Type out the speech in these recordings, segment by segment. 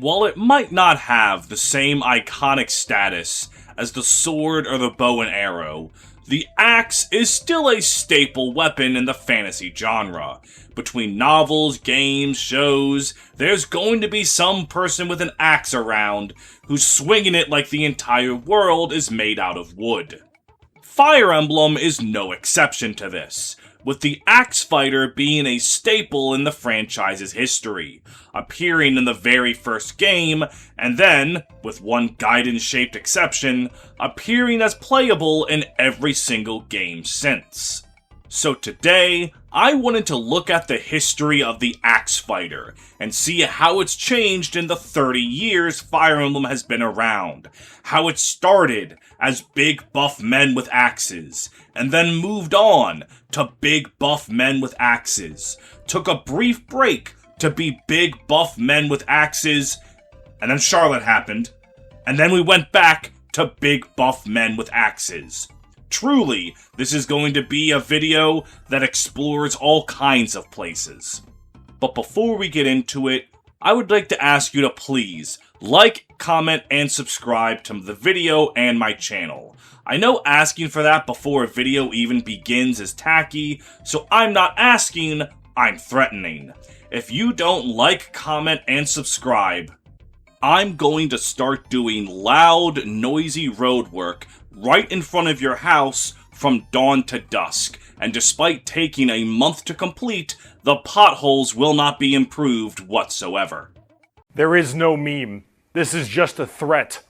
While it might not have the same iconic status as the sword or the bow and arrow, the axe is still a staple weapon in the fantasy genre. Between novels, games, shows, there's going to be some person with an axe around who's swinging it like the entire world is made out of wood. Fire Emblem is no exception to this, with the axe fighter being a staple in the franchise's history, appearing in the very first game, and then, with one Gaiden-shaped exception, appearing as playable in every single game since. So today, I wanted to look at the history of the axe fighter, and see how it's changed in the 30 years Fire Emblem has been around, how it started as big buff men with axes, and then moved on to big buff men with axes, took a brief break to be big buff men with axes, and then Charlotte happened, and then we went back to big buff men with axes. Truly, this is going to be a video that explores all kinds of places. But before we get into it, I would like to ask you to please like, comment, and subscribe to the video and my channel. I know asking for that before a video even begins is tacky, so I'm not asking, I'm threatening. If you don't like, comment, and subscribe, I'm going to start doing loud, noisy road work right in front of your house from dawn to dusk, and despite taking a month to complete, the potholes will not be improved whatsoever. There is no meme. This is just a threat.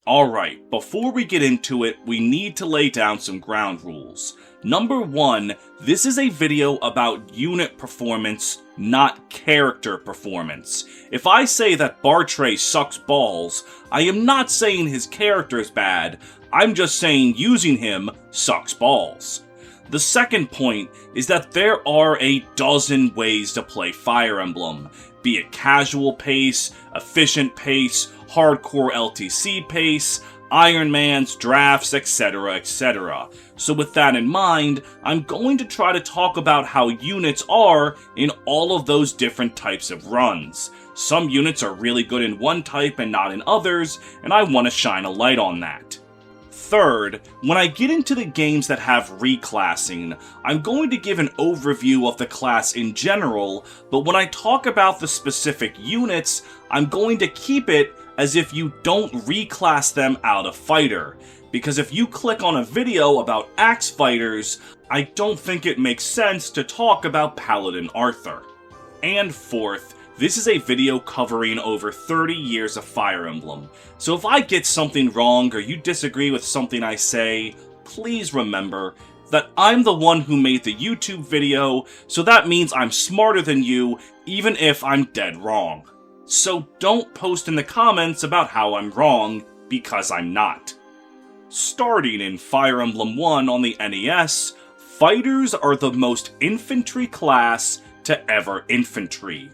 Alright, before we get into it, we need to lay down some ground rules. Number 1, this is a video about unit performance, not character performance. If I say that Bartray sucks balls, I am not saying his character's bad, I'm just saying using him sucks balls. The second point is that there are a dozen ways to play Fire Emblem, be it casual pace, efficient pace, hardcore LTC pace, Iron Man's, drafts, etc, etc. So with that in mind, I'm going to try to talk about how units are in all of those different types of runs. Some units are really good in one type and not in others, and I want to shine a light on that. Third, when I get into the games that have reclassing, I'm going to give an overview of the class in general, but when I talk about the specific units, I'm going to keep it as if you don't reclass them out of fighter. Because if you click on a video about axe fighters, I don't think it makes sense to talk about Paladin Arthur. And fourth, this is a video covering over 30 years of Fire Emblem, so if I get something wrong or you disagree with something I say, please remember that I'm the one who made the YouTube video, so that means I'm smarter than you, even if I'm dead wrong. So don't post in the comments about how I'm wrong, because I'm not. Starting in Fire Emblem 1 on the NES, fighters are the most infantry class to ever infantry.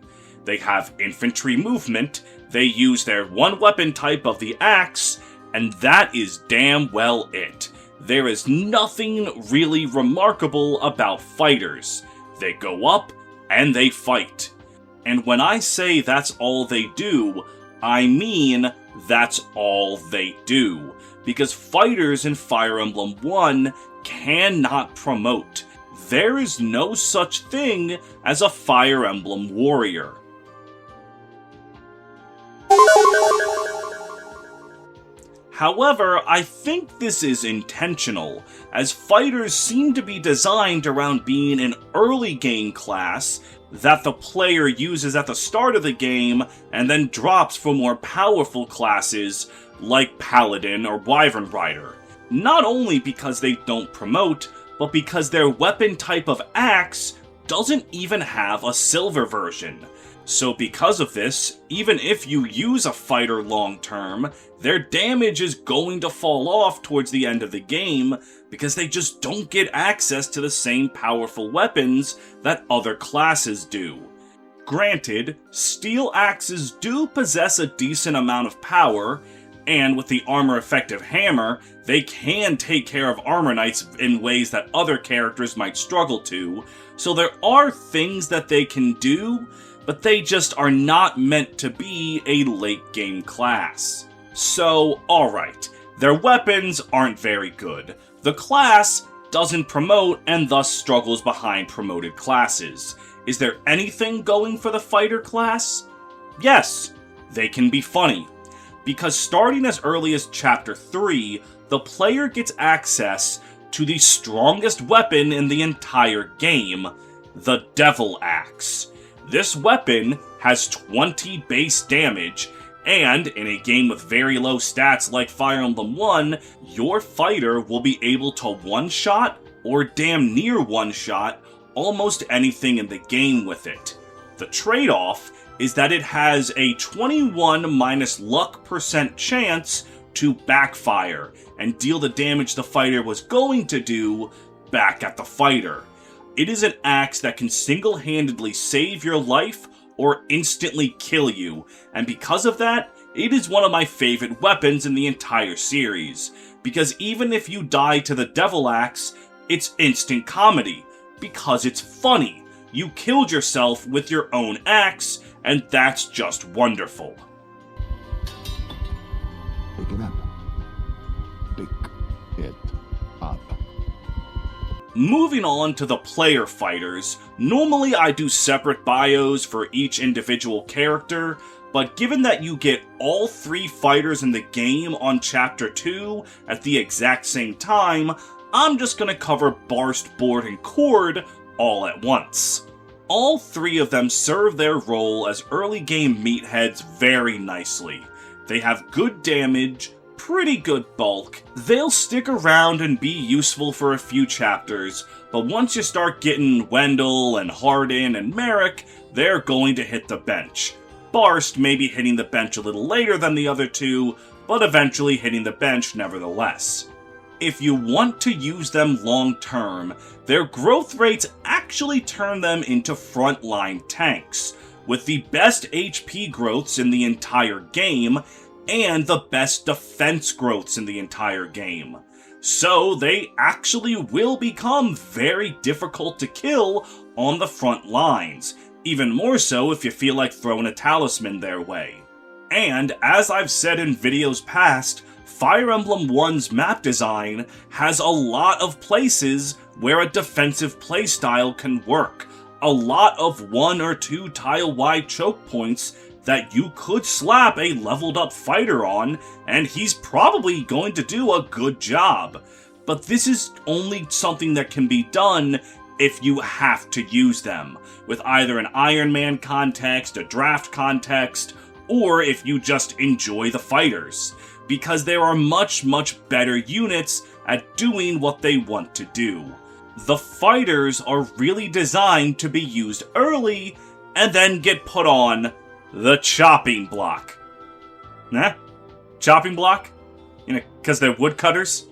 They have infantry movement, they use their one weapon type of the axe, and that is damn well it. There is nothing really remarkable about fighters. They go up, and they fight. And when I say that's all they do, I mean that's all they do. Because fighters in Fire Emblem 1 cannot promote. There is no such thing as a Fire Emblem warrior. However, I think this is intentional, as fighters seem to be designed around being an early game class that the player uses at the start of the game and then drops for more powerful classes like Paladin or Wyvern Rider. Not only because they don't promote, but because their weapon type of axe doesn't even have a silver version. So because of this, even if you use a fighter long term, their damage is going to fall off towards the end of the game because they just don't get access to the same powerful weapons that other classes do. Granted, steel axes do possess a decent amount of power, and with the armor effective hammer, they can take care of armor knights in ways that other characters might struggle to, so there are things that they can do, but they just are not meant to be a late game class. So, alright, their weapons aren't very good. The class doesn't promote and thus struggles behind promoted classes. Is there anything going for the fighter class? Yes, they can be funny. Because starting as early as Chapter 3, the player gets access to the strongest weapon in the entire game, the Devil Axe. This weapon has 20 base damage, and in a game with very low stats like Fire Emblem 1, your fighter will be able to one-shot, or damn near one-shot, almost anything in the game with it. The trade-off is that it has a 21 minus luck % chance to backfire and deal the damage the fighter was going to do back at the fighter. It is an axe that can single-handedly save your life or instantly kill you, and because of that, it is one of my favorite weapons in the entire series, because even if you die to the Devil Axe, it's instant comedy, because it's funny. You killed yourself with your own axe, and that's just wonderful. Pick it up. Pick it up. Moving on to the player fighters, normally I do separate bios for each individual character, but given that you get all 3 fighters in the game on Chapter 2 at the exact same time, I'm just gonna cover Barst, Board, and Cord all at once. All 3 of them serve their role as early game meatheads very nicely. They have good damage, pretty good bulk, they'll stick around and be useful for a few chapters, but once you start getting Wendell and Hardin and Merrick, they're going to hit the bench. Barst may be hitting the bench a little later than the other 2, but eventually hitting the bench nevertheless. If you want to use them long term, their growth rates actually turn them into frontline tanks, with the best HP growths in the entire game, and the best defense growths in the entire game. So they actually will become very difficult to kill on the front lines, even more so if you feel like throwing a talisman their way. And as I've said in videos past, Fire Emblem 1's map design has a lot of places where a defensive playstyle can work, a lot of 1 or 2 tile-wide choke points that you could slap a leveled up fighter on, and he's probably going to do a good job. But this is only something that can be done if you have to use them, with either an Iron Man context, a draft context, or if you just enjoy the fighters, because there are much better units at doing what they want to do. The fighters are really designed to be used early, and then get put on the chopping block. Nah? Chopping block? You know, because they're woodcutters?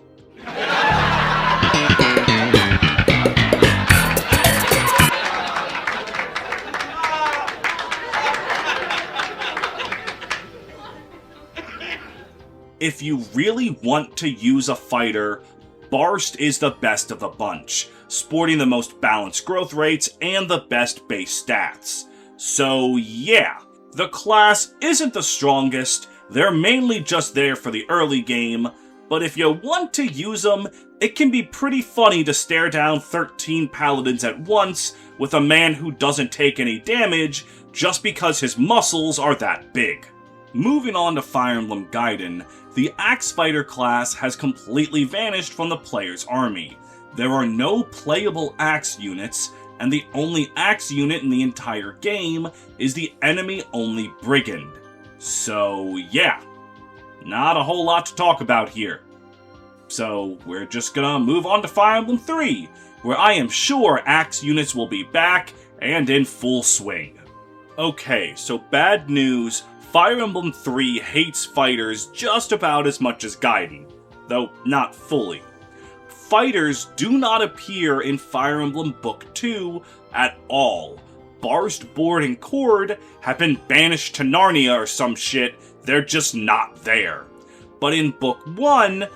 If you really want to use a fighter, Barst is the best of the bunch, sporting the most balanced growth rates and the best base stats. So yeah, the class isn't the strongest, they're mainly just there for the early game, but if you want to use them, it can be pretty funny to stare down 13 paladins at once with a man who doesn't take any damage just because his muscles are that big. Moving on to Fire Emblem Gaiden, the Axe Fighter class has completely vanished from the player's army. There are no playable Axe units, and the only Axe unit in the entire game is the enemy-only Brigand. So yeah, not a whole lot to talk about here. So we're just gonna move on to Fire Emblem 3, where I am sure Axe units will be back and in full swing. Okay, so bad news, Fire Emblem 3 hates fighters just about as much as Gaiden, though not fully. Fighters do not appear in Fire Emblem Book 2 at all. Barst, Board, and Cord have been banished to Narnia or some shit, they're just not there. But in Book 1,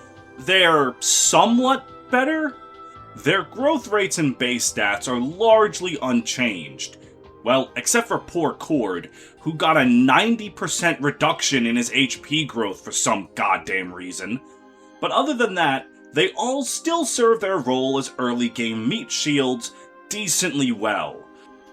they're somewhat better. Their growth rates and base stats are largely unchanged, Well, except for poor Cord, who got a 90% reduction in his HP growth for some goddamn reason. But other than that, they all still serve their role as early game meat shields decently well.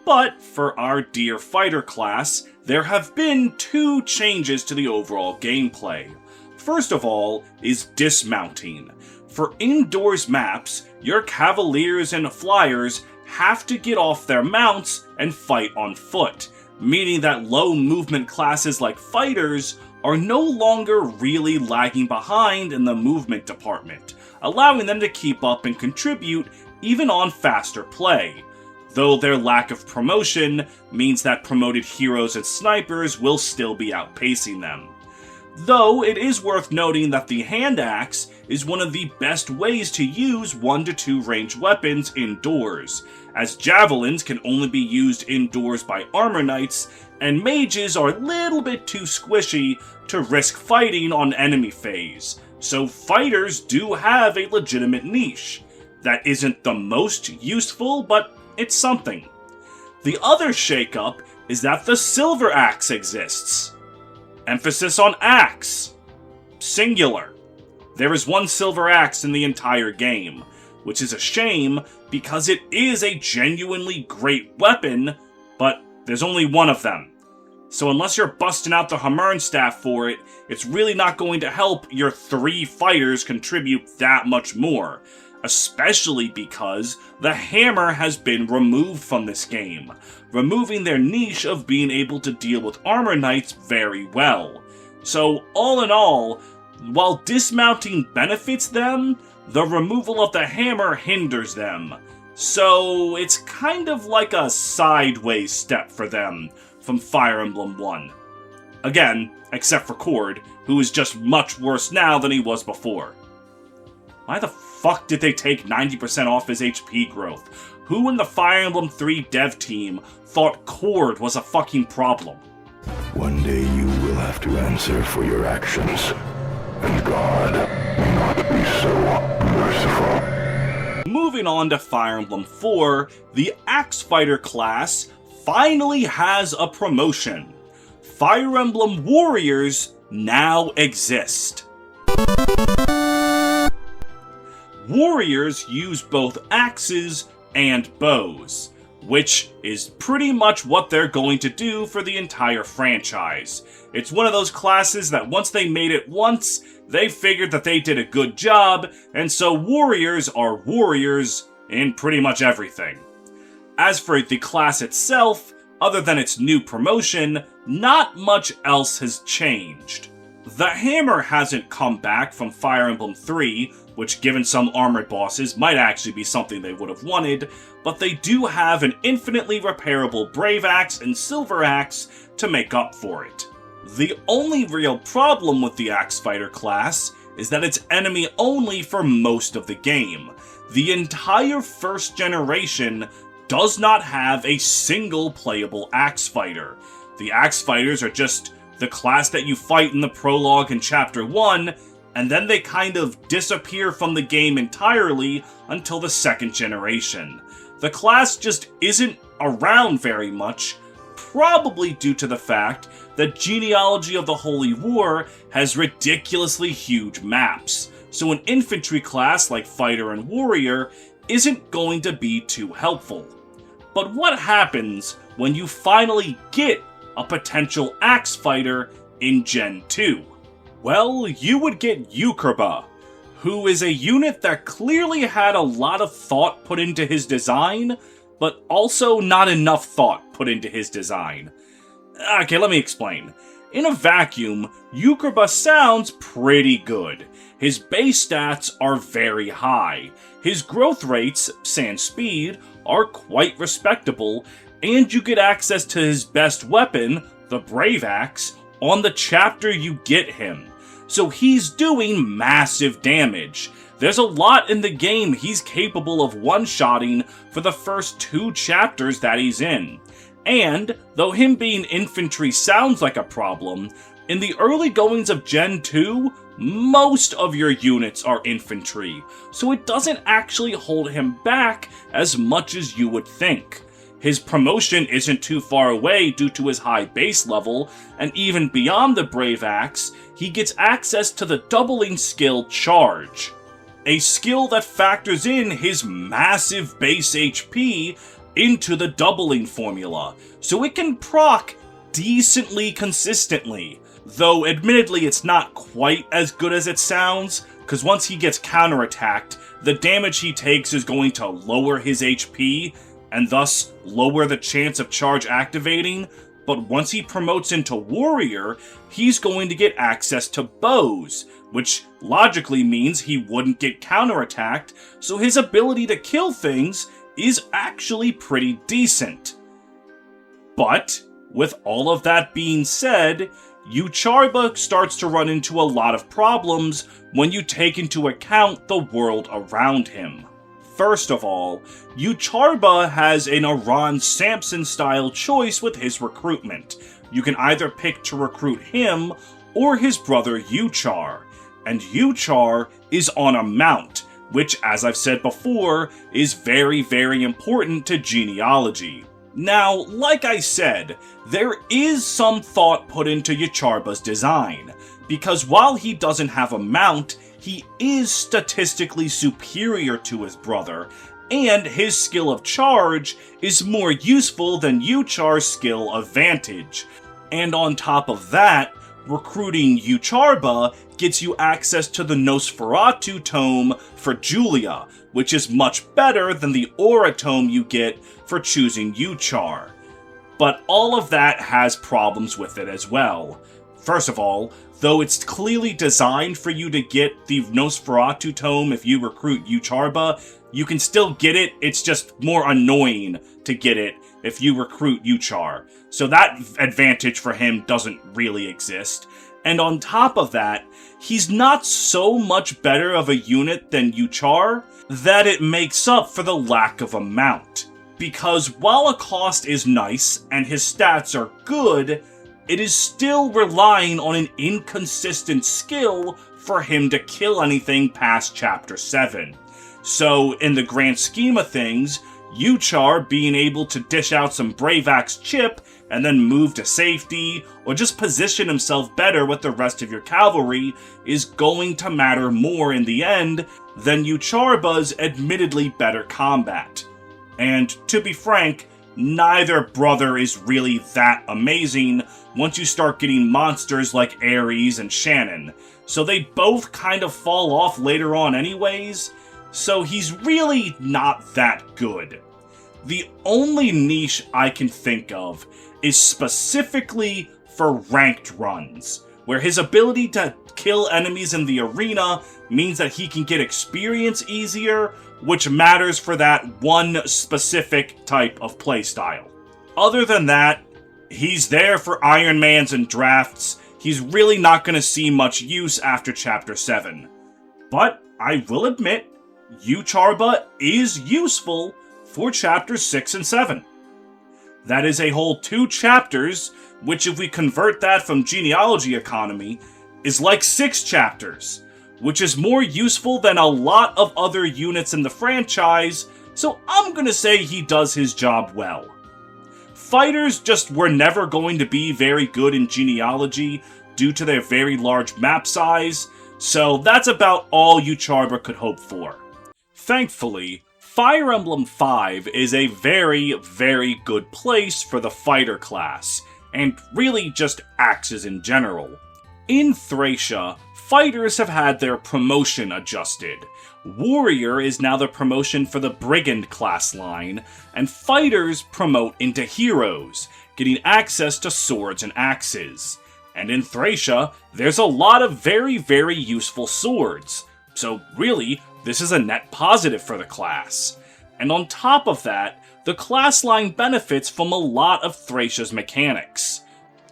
But for our dear fighter class, there have been 2 changes to the overall gameplay. First of all is dismounting. For indoors maps, your cavaliers and flyers have to get off their mounts and fight on foot, meaning that low movement classes like fighters are no longer really lagging behind in the movement department, allowing them to keep up and contribute even on faster play, though their lack of promotion means that promoted heroes and snipers will still be outpacing them. Though it is worth noting that the hand axe is one of the best ways to use 1 to 2 ranged weapons indoors, as javelins can only be used indoors by armor knights, and mages are a little bit too squishy to risk fighting on enemy phase, so fighters do have a legitimate niche. That isn't the most useful, but it's something. The other shakeup is that the silver axe exists. Emphasis on axe. Singular. There is 1 silver axe in the entire game, which is a shame because it is a genuinely great weapon, but there's only 1 of them. So unless you're busting out the Hammer'n staff for it, it's really not going to help your 3 fighters contribute that much more, especially because the hammer has been removed from this game, removing their niche of being able to deal with armor knights very well. So all in all, while dismounting benefits them, the removal of the hammer hinders them. So it's kind of like a sideways step for them from Fire Emblem 1. Again, except for Cord, who is just much worse now than he was before. Why the fuck did they take 90% off his HP growth? Who in the Fire Emblem 3 dev team thought Cord was a fucking problem? One day you will have to answer for your actions, and God will not be so merciful. Moving on to Fire Emblem 4, the Axe Fighter class finally has a promotion. Fire Emblem Warriors now exist. Warriors use both axes and bows, which is pretty much what they're going to do for the entire franchise. It's one of those classes that once they made it once, they figured that they did a good job, and so warriors are warriors in pretty much everything. As for the class itself, other than its new promotion, not much else has changed. The hammer hasn't come back from Fire Emblem 3, which given some armored bosses might actually be something they would have wanted, but they do have an infinitely repairable Brave Axe and Silver Axe to make up for it. The only real problem with the Axe Fighter class is that it's enemy only for most of the game. The entire first generation does not have a single playable Axe Fighter. The Axe Fighters are just the class that you fight in the prologue in Chapter 1, and then they kind of disappear from the game entirely until the second generation. The class just isn't around very much, probably due to the fact that Genealogy of the Holy War has ridiculously huge maps, so an infantry class like Fighter and Warrior isn't going to be too helpful. But what happens when you finally get a potential Axe Fighter in Gen 2? Well, you would get Yukurba, who is a unit that clearly had a lot of thought put into his design, but also not enough thought put into his design. Okay, let me explain. In a vacuum, Yukurba sounds pretty good. His base stats are very high. His growth rates, sans speed, are quite respectable, and you get access to his best weapon, the Brave Axe, on the chapter you get him. So he's doing massive damage. There's a lot in the game he's capable of one-shotting for the first 2 chapters that he's in. And, though him being infantry sounds like a problem, in the early goings of Gen 2, most of your units are infantry, so it doesn't actually hold him back as much as you would think. His promotion isn't too far away due to his high base level, and even beyond the Brave Axe, he gets access to the doubling skill Charge, a skill that factors in his massive base HP into the doubling formula, so it can proc decently consistently. Though admittedly it's not quite as good as it sounds, because once he gets counterattacked, the damage he takes is going to lower his HP, and thus lower the chance of charge activating, but once he promotes into Warrior, he's going to get access to bows, which logically means he wouldn't get counterattacked, so his ability to kill things is actually pretty decent. But, with all of that being said, Yucharba starts to run into a lot of problems when you take into account the world around him. First of all, Yucharba has an Iran Samson-style choice with his recruitment. You can either pick to recruit him or his brother Yuchar, and Yuchar is on a mount, which, as I've said before, is very, very important to genealogy. Now, like I said, there is some thought put into Yucharba's design, because while he doesn't have a mount, he is statistically superior to his brother, and his skill of Charge is more useful than Yuchar's skill of Vantage. And on top of that, recruiting Yucharba gets you access to the Nosferatu tome for Julia, which is much better than the Aura tome you get for choosing Yuchar. But all of that has problems with it as well. First of all, though it's clearly designed for you to get the Nosferatu tome if you recruit Yucharba, you can still get it, it's just more annoying to get it if you recruit Yuchar. So that advantage for him doesn't really exist. And on top of that, he's not so much better of a unit than Yuchar that it makes up for the lack of a mount. Because while a cost is nice and his stats are good, it is still relying on an inconsistent skill for him to kill anything past Chapter 7. So, in the grand scheme of things, Yuchar being able to dish out some Brave Axe chip and then move to safety, or just position himself better with the rest of your cavalry, is going to matter more in the end than Yucharba's admittedly better combat. And to be frank, neither brother is really that amazing once you start getting monsters like Ares and Shannon, so they both kind of fall off later on anyways, so he's really not that good. The only niche I can think of is specifically for ranked runs, where his ability to kill enemies in the arena means that he can get experience easier, which matters for that one specific type of playstyle. Other than that, he's there for Ironmans and drafts. He's really not going to see much use after Chapter 7. But I will admit, Yucharba is useful for Chapters 6 and 7. That is a whole 2 chapters, which if we convert that from genealogy economy, is like 6 chapters, which is more useful than a lot of other units in the franchise, so I'm gonna say he does his job well. Fighters just were never going to be very good in genealogy due to their very large map size, so that's about all Yucharba could hope for. Thankfully, Fire Emblem 5 is a very, very good place for the fighter class, and really just axes in general. In Thracia, fighters have had their promotion adjusted. Warrior is now the promotion for the Brigand class line, and fighters promote into heroes, getting access to swords and axes. And in Thracia, there's a lot of very, very useful swords. So really, this is a net positive for the class. And on top of that, the class line benefits from a lot of Thracia's mechanics.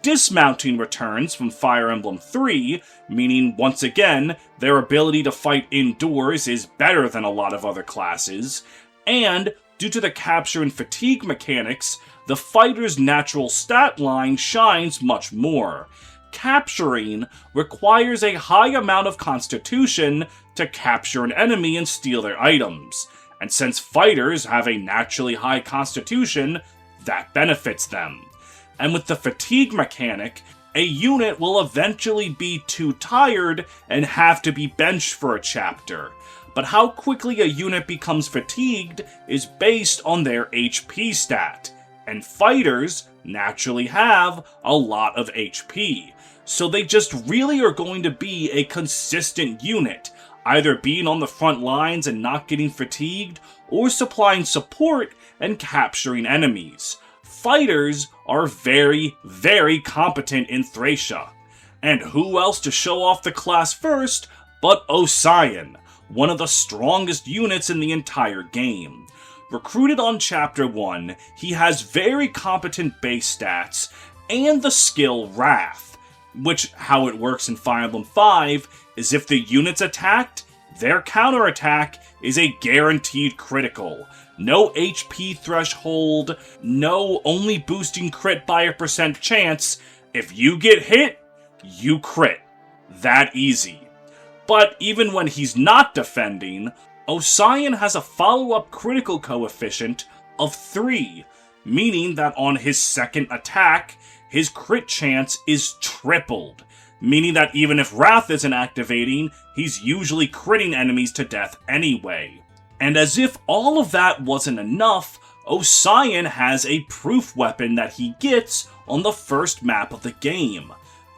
Dismounting returns from Fire Emblem 3, meaning once again, their ability to fight indoors is better than a lot of other classes, and due to the capture and fatigue mechanics, the fighter's natural stat line shines much more. Capturing requires a high amount of constitution to capture an enemy and steal their items, and since fighters have a naturally high constitution, that benefits them. And with the fatigue mechanic, a unit will eventually be too tired and have to be benched for a chapter. But how quickly a unit becomes fatigued is based on their HP stat, and fighters naturally have a lot of HP, so they just really are going to be a consistent unit, either being on the front lines and not getting fatigued, or supplying support and capturing enemies. Fighters are very, very competent in Thracia. And who else to show off the class first but Osian, one of the strongest units in the entire game. Recruited on Chapter 1, he has very competent base stats and the skill Wrath, which, how it works in Fire Emblem 5, is if the unit's attacked, their counterattack is a guaranteed critical. No HP threshold, no only boosting crit by a % chance. If you get hit, you crit. That easy. But even when he's not defending, Osian has a follow-up critical coefficient of 3, meaning that on his second attack, his crit chance is tripled, meaning that even if Wrath isn't activating, he's usually critting enemies to death anyway. And as if all of that wasn't enough, Osian has a proof weapon that he gets on the first map of the game,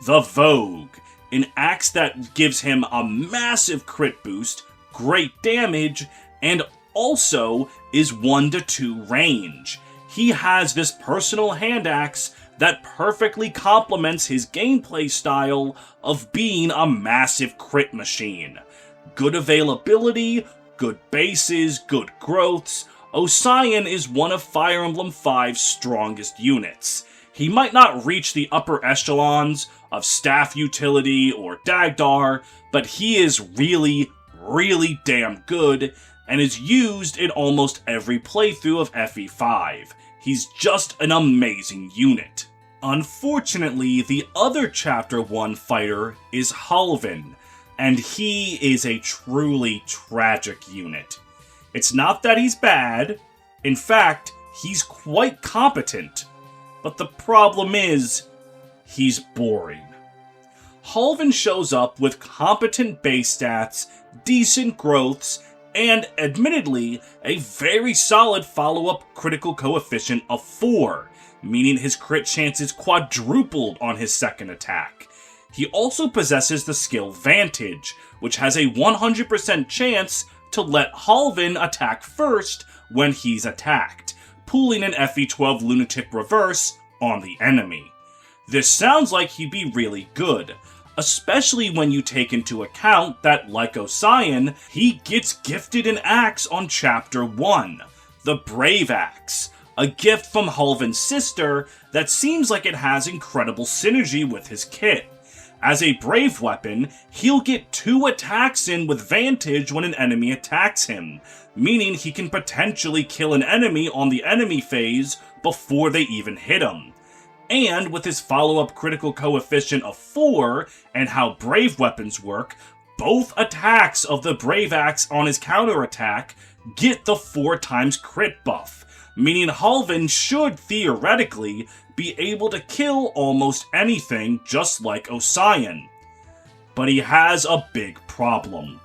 the Vogue, an axe that gives him a massive crit boost, great damage, and also is 1 to 2 range. He has this personal hand axe that perfectly complements his gameplay style of being a massive crit machine. Good availability, good bases, good growths. Osian is one of Fire Emblem 5's strongest units. He might not reach the upper echelons of staff utility or Dagdar, but he is really, really damn good and is used in almost every playthrough of FE5. He's just an amazing unit. Unfortunately, the other Chapter 1 fighter is Halvin, and he is a truly tragic unit. It's not that he's bad, in fact, he's quite competent, but the problem is, he's boring. Halvin shows up with competent base stats, decent growths, and, admittedly, a very solid follow-up critical coefficient of 4, meaning his crit chance is quadrupled on his second attack. He also possesses the skill Vantage, which has a 100% chance to let Halvin attack first when he's attacked, pulling an FE12 Lunatic Reverse on the enemy. This sounds like he'd be really good, especially when you take into account that, like Osian, he gets gifted an axe on Chapter 1, the Brave Axe, a gift from Halvin's sister that seems like it has incredible synergy with his kit. As a brave weapon, he'll get 2 attacks in with Vantage when an enemy attacks him, meaning he can potentially kill an enemy on the enemy phase before they even hit him. And with his follow-up critical coefficient of 4 and how brave weapons work, both attacks of the Brave Axe on his counterattack get the 4 times crit buff, meaning Halvin should theoretically be able to kill almost anything just like Osian. But he has a big problem.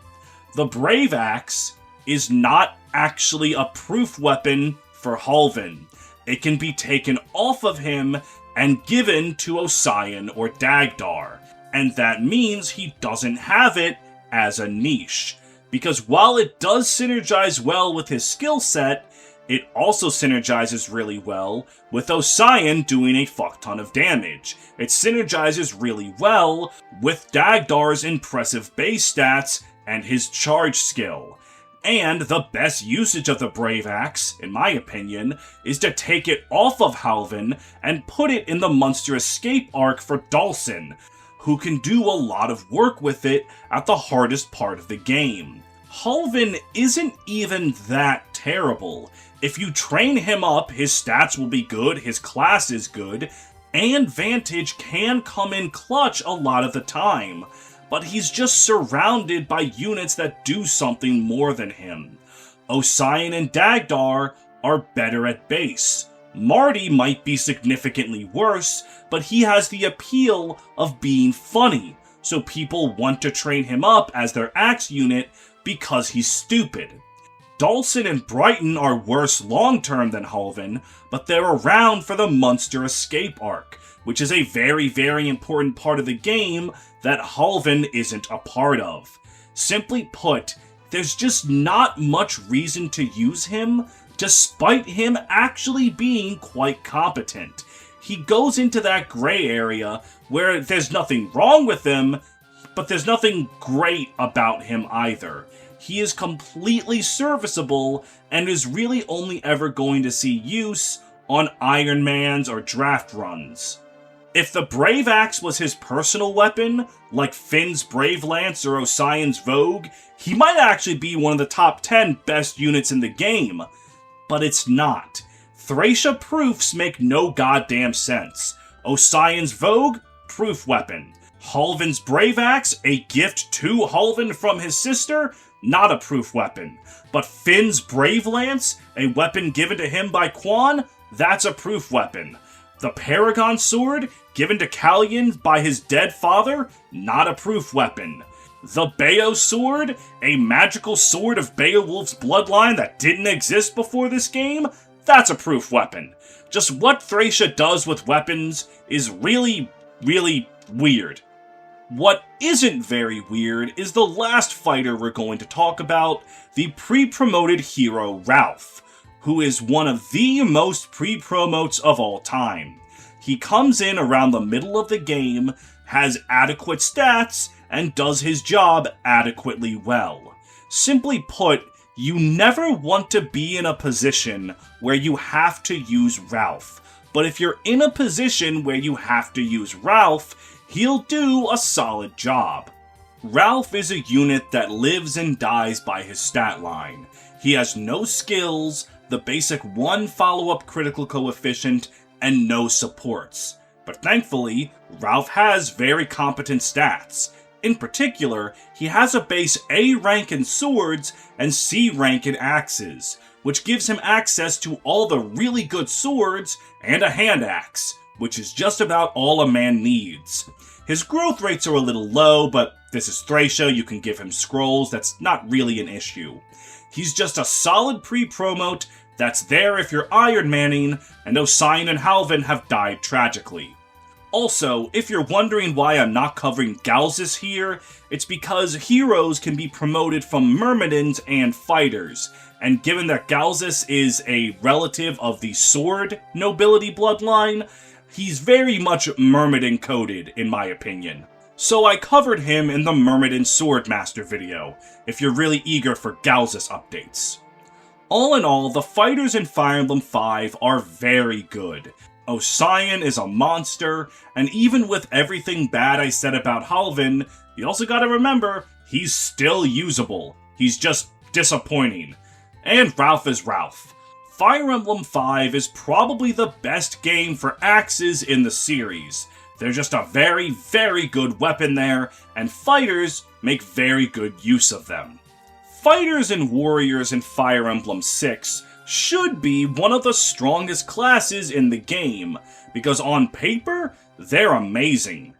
The Brave Axe is not actually a proof weapon for Halvin. It can be taken off of him and given to Osian or Dagdar, and that means he doesn't have it as a niche, because while it does synergize well with his skill set, it also synergizes really well with Osian doing a fuck ton of damage. It synergizes really well with Dagdar's impressive base stats and his charge skill. And the best usage of the Brave Axe, in my opinion, is to take it off of Halvin and put it in the Monster Escape arc for Dhalsim, who can do a lot of work with it at the hardest part of the game. Halvin isn't even that terrible. If you train him up, his stats will be good, his class is good, and Vantage can come in clutch a lot of the time. But he's just surrounded by units that do something more than him. Osian and Dagdar are better at base, Marty might be significantly worse, but he has the appeal of being funny, so people want to train him up as their axe unit because he's stupid. Dawson and Brighton are worse long-term than Halvin, but they're around for the Munster escape arc, which is a very, very important part of the game that Halvin isn't a part of. Simply put, there's just not much reason to use him, despite him actually being quite competent. He goes into that gray area where there's nothing wrong with him, but there's nothing great about him either. He is completely serviceable and is really only ever going to see use on Iron Man's or draft runs. If the Brave Axe was his personal weapon, like Finn's Brave Lance or Osion's Vogue, he might actually be one of the top 10 best units in the game. But it's not. Thracia proofs make no goddamn sense. Osion's Vogue? Proof weapon. Halvin's Brave Axe? A gift to Halvin from his sister? Not a proof weapon. But Finn's Brave Lance? A weapon given to him by Quan? That's a proof weapon. The Paragon Sword? Given to Callion by his dead father? Not a proof weapon. The Bayo Sword? A magical sword of Beowulf's bloodline that didn't exist before this game? That's a proof weapon. Just what Thracia does with weapons is really, really weird. What isn't very weird is the last fighter we're going to talk about, the pre-promoted hero Ralph, who is one of the most pre-promotes of all time. He comes in around the middle of the game, has adequate stats, and does his job adequately well. Simply put, you never want to be in a position where you have to use Ralph. But if you're in a position where you have to use Ralph, he'll do a solid job. Ralph is a unit that lives and dies by his stat line. He has no skills, the basic 1 follow-up critical coefficient, and no supports. But thankfully, Ralph has very competent stats. In particular, he has a base A rank in swords and C rank in axes, which gives him access to all the really good swords and a hand axe, which is just about all a man needs. His growth rates are a little low, but this is Thracia, you can give him scrolls, that's not really an issue. He's just a solid pre-promote that's there if you're Iron Manning, and Osian and Halvin have died tragically. Also, if you're wondering why I'm not covering Galzus here, it's because heroes can be promoted from Myrmidons and fighters, and given that Galzus is a relative of the Sword nobility bloodline, he's very much Myrmidon coded, in my opinion. So I covered him in the Myrmidon Swordmaster video, if you're really eager for Galzus updates. All in all, the fighters in Fire Emblem 5 are very good. Osian is a monster, and even with everything bad I said about Halvin, you also gotta remember, he's still usable. He's just disappointing. And Ralph is Ralph. Fire Emblem 5 is probably the best game for axes in the series. They're just a very, very good weapon there, and fighters make very good use of them. Fighters and warriors in Fire Emblem 6 should be one of the strongest classes in the game, because on paper, they're amazing.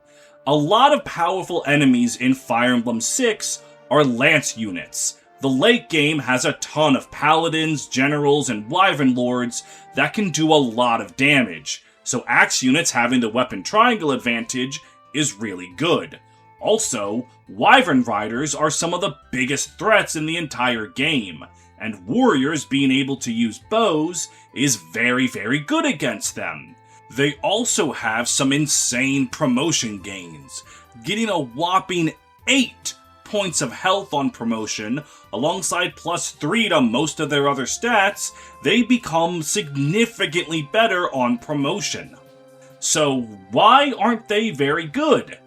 A lot of powerful enemies in Fire Emblem 6 are lance units. The late game has a ton of paladins, generals, and wyvern lords that can do a lot of damage, so axe units having the weapon triangle advantage is really good. Also, wyvern riders are some of the biggest threats in the entire game, and warriors being able to use bows is very, very good against them. They also have some insane promotion gains, getting a whopping 8 points of health on promotion, alongside +3 to most of their other stats. They become significantly better on promotion. So why aren't they very good?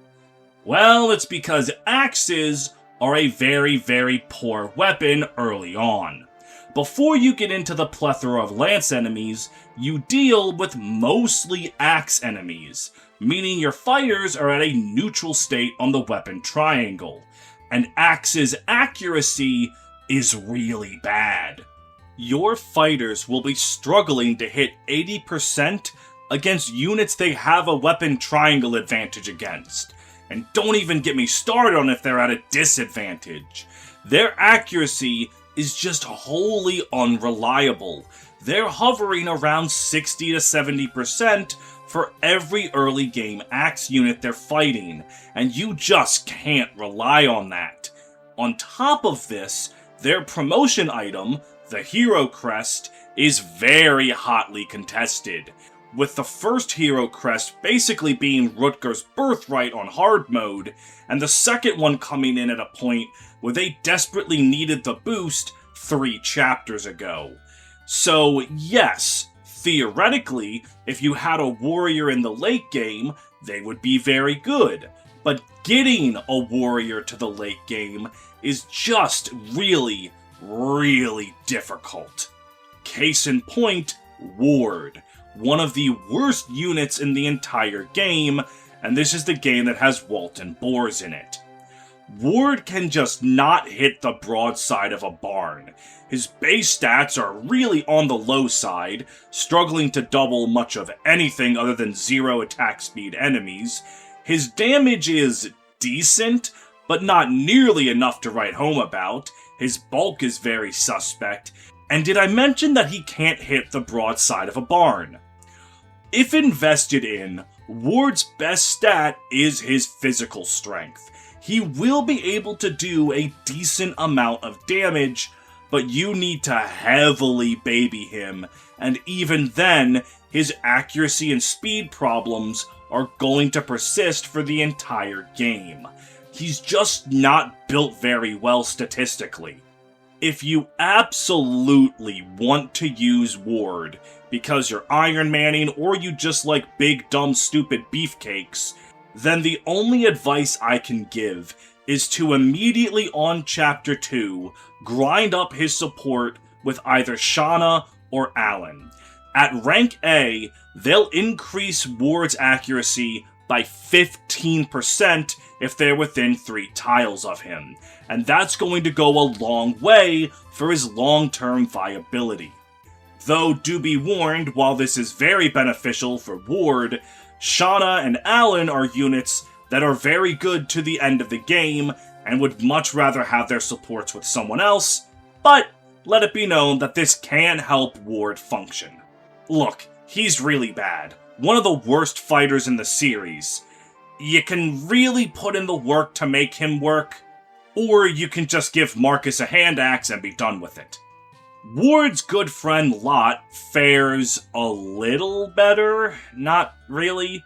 Well, it's because axes are a very, very poor weapon early on. Before you get into the plethora of lance enemies, you deal with mostly axe enemies, meaning your fighters are at a neutral state on the weapon triangle, and axe's accuracy is really bad. your fighters will be struggling to hit 80% against units they have a weapon triangle advantage against. And don't even get me started on if they're at a disadvantage. Their accuracy is just wholly unreliable. They're hovering around 60 to 70% for every early game axe unit they're fighting, and you just can't rely on that. On top of this, their promotion item, the Hero Crest, is very hotly contested, with the first Hero Crest basically being Rutger's birthright on hard mode, and the second one coming in at a point where they desperately needed the boost 3 chapters ago. So yes, theoretically, if you had a warrior in the late game, they would be very good, but getting a warrior to the late game is just really, really difficult. Case in point, Ward, one of the worst units in the entire game, and this is the game that has Walton Boars in it. Ward can just not hit the broadside of a barn. His base stats are really on the low side, struggling to double much of anything other than 0 attack speed enemies. His damage is decent, but not nearly enough to write home about. His bulk is very suspect, and did I mention that he can't hit the broadside of a barn? If invested in, Ward's best stat is his physical strength. He will be able to do a decent amount of damage, but you need to heavily baby him, and even then, his accuracy and speed problems are going to persist for the entire game. He's just not built very well statistically. If you absolutely want to use Ward because you're Iron Manning or you just like big, dumb, stupid beefcakes, then the only advice I can give is to immediately on Chapter 2 grind up his support with either Shauna or Alan. At rank A, they'll increase Ward's accuracy by 15% if they're within 3 tiles of him, and that's going to go a long way for his long-term viability. Though, do be warned, while this is very beneficial for Ward, Shauna and Alan are units that are very good to the end of the game and would much rather have their supports with someone else, but let it be known that this can help Ward function. Look, he's really bad. One of the worst fighters in the series. You can really put in the work to make him work, or you can just give Marcus a hand axe and be done with it. Ward's good friend Lot fares a little better, not really.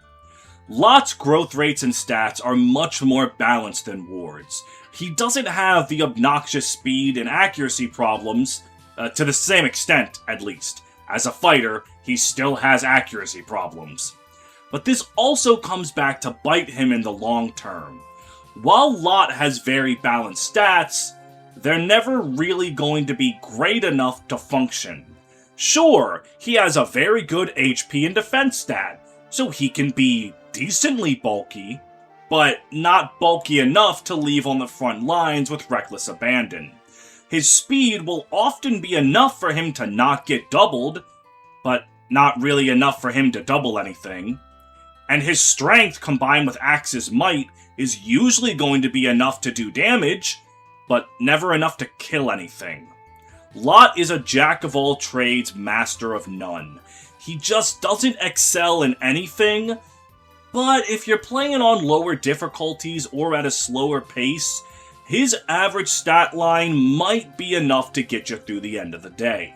Lot's growth rates and stats are much more balanced than Ward's. He doesn't have the obnoxious speed and accuracy problems, to the same extent, at least. As a fighter, he still has accuracy problems. But this also comes back to bite him in the long term. While Lot has very balanced stats, they're never really going to be great enough to function. Sure, he has a very good HP and defense stat, so he can be decently bulky, but not bulky enough to leave on the front lines with reckless abandon. His speed will often be enough for him to not get doubled, but not really enough for him to double anything. And his strength combined with Axe's might is usually going to be enough to do damage, but never enough to kill anything. Lot is a jack-of-all-trades, master of none. He just doesn't excel in anything, but if you're playing on lower difficulties or at a slower pace, his average stat line might be enough to get you through the end of the day.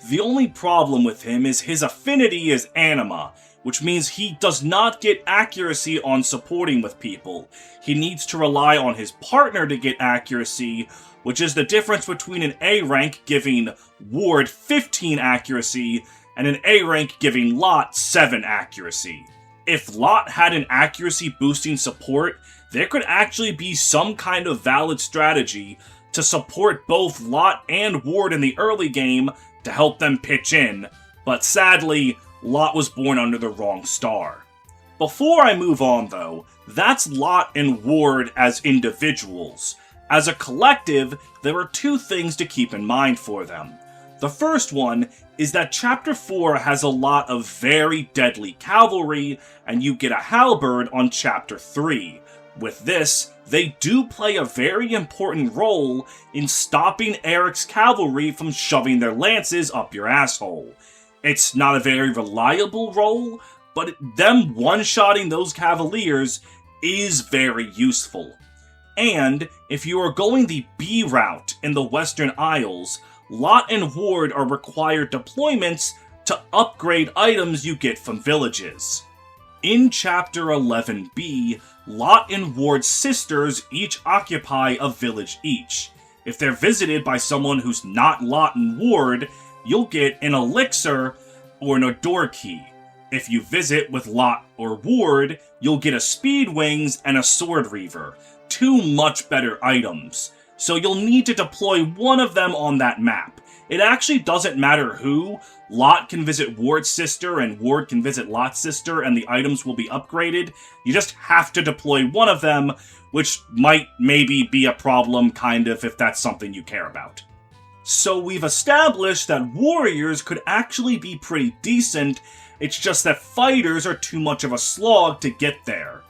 The only problem with him is his affinity is anima, which means he does not get accuracy on supporting with people. He needs to rely on his partner to get accuracy, which is the difference between an A rank giving Ward 15 accuracy and an A rank giving Lot 7 accuracy. If Lot had an accuracy boosting support, there could actually be some kind of valid strategy to support both Lot and Ward in the early game to help them pitch in, but sadly, Lot was born under the wrong star. Before I move on though, that's Lot and Ward as individuals. As a collective, there are 2 things to keep in mind for them. The first one is that Chapter 4 has a lot of very deadly cavalry, and you get a halberd on Chapter 3. With this, they do play a very important role in stopping Eric's cavalry from shoving their lances up your asshole. It's not a very reliable role, but them one-shotting those cavaliers is very useful. And if you are going the B route in the Western Isles, Lot and Ward are required deployments to upgrade items you get from villages. In Chapter 11b, Lot and Ward's sisters each occupy a village each. If they're visited by someone who's not Lot and Ward, you'll get an elixir or an door key. If you visit with Lot or Ward, you'll get a speed wings and a sword reaver, two much better items. So you'll need to deploy one of them on that map. It actually doesn't matter who. Lot can visit Ward's sister and Ward can visit Lot's sister and the items will be upgraded. You just have to deploy one of them, which might maybe be a problem, kind of, if that's something you care about. So we've established that warriors could actually be pretty decent, it's just that fighters are too much of a slog to get there.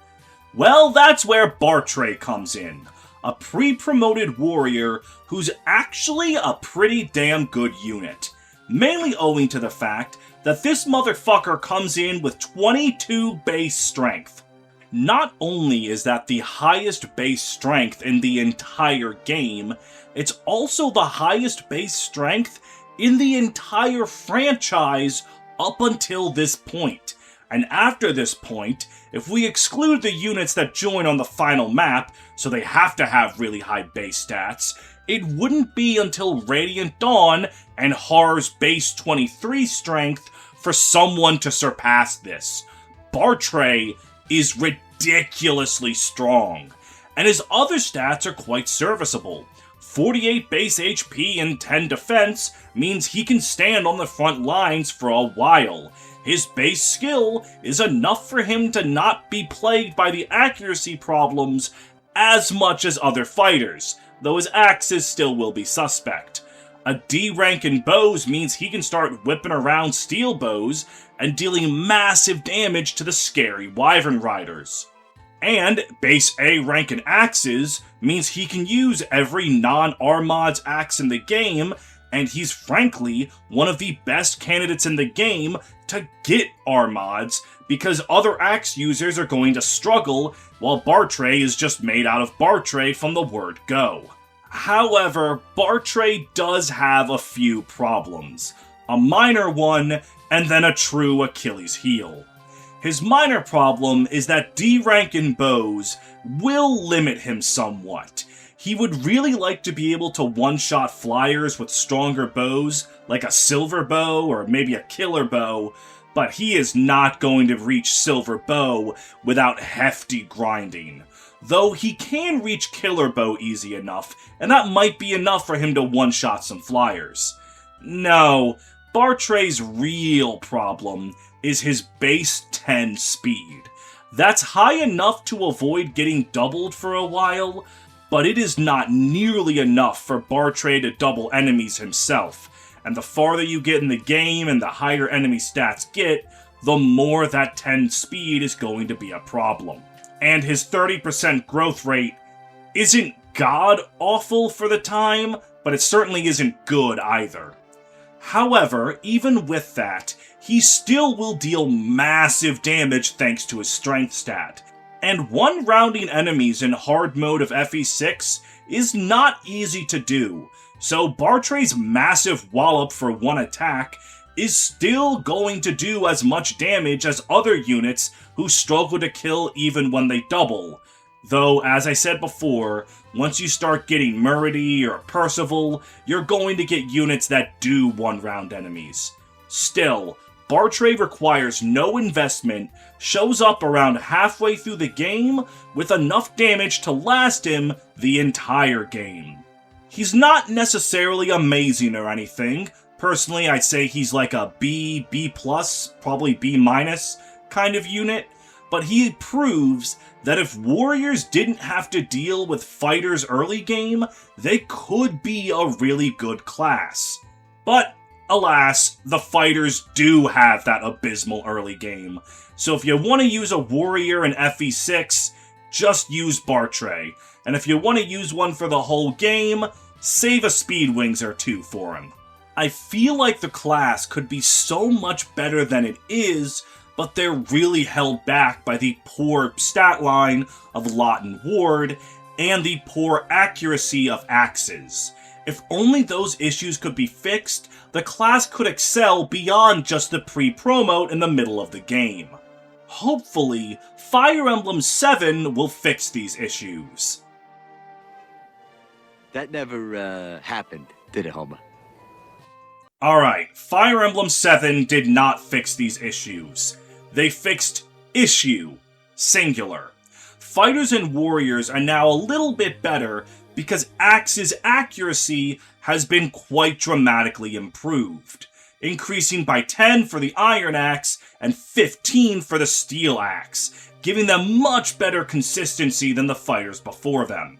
Well, that's where Bartray comes in. A pre-promoted warrior who's actually a pretty damn good unit. Mainly owing to the fact that this motherfucker comes in with 22 base strength. Not only is that the highest base strength in the entire game, it's also the highest base strength in the entire franchise up until this point. And after this point, if we exclude the units that join on the final map, so they have to have really high base stats, it wouldn't be until Radiant Dawn and Har's base 23 strength for someone to surpass this. Bartray is ridiculously strong, and his other stats are quite serviceable. 48 base HP and 10 defense means he can stand on the front lines for a while. His base skill is enough for him to not be plagued by the accuracy problems as much as other fighters, though his axes still will be suspect. A D rank in bows means he can start whipping around steel bows and dealing massive damage to the scary wyvern riders. And base A rank in axes means he can use every non-Armad's axe in the game, and he's frankly one of the best candidates in the game to get Armads, because other axe users are going to struggle, while Bartray is just made out of Bartray from the word go. However, Bartray does have a few problems. A minor one, and then a true Achilles heel. His minor problem is that D rank in bows will limit him somewhat. He would really like to be able to one-shot flyers with stronger bows, like a silver bow or maybe a killer bow, but he is not going to reach silver bow without hefty grinding. Though he can reach killer bow easy enough, and that might be enough for him to one-shot some flyers. No, Bartray's real problem is his base 10 speed. That's high enough to avoid getting doubled for a while, but it is not nearly enough for Bartray to double enemies himself, and the farther you get in the game and the higher enemy stats get, the more that 10 speed is going to be a problem. And his 30% growth rate isn't god-awful for the time, but it certainly isn't good either. However, even with that, he still will deal massive damage thanks to his strength stat. And one-rounding enemies in hard mode of FE6 is not easy to do, so Bartray's massive wallop for one attack is still going to do as much damage as other units who struggle to kill even when they double. Though, as I said before, once you start getting Murady or Percival, you're going to get units that do one-round enemies. Still, Bartray requires no investment, shows up around halfway through the game with enough damage to last him the entire game. He's not necessarily amazing or anything. Personally, I'd say he's like a B, B+, probably B- kind of unit, but he proves that if warriors didn't have to deal with fighters early game, they could be a really good class. But Alas, the fighters do have that abysmal early game. So if you want to use a warrior in FE6, just use Bartray. And if you want to use one for the whole game, save a speed wings or two for him. I feel like the class could be so much better than it is, but they're really held back by the poor stat line of Lot and Ward, and the poor accuracy of axes. If only those issues could be fixed, the class could excel beyond just the pre-promote in the middle of the game. Hopefully, Fire Emblem 7 will fix these issues. That never, happened, did it, Homa? Alright, Fire Emblem 7 did not fix these issues. They fixed issue, singular. Fighters and warriors are now a little bit better because Axe's accuracy has been quite dramatically improved, increasing by 10 for the Iron Axe and 15 for the Steel Axe, giving them much better consistency than the fighters before them.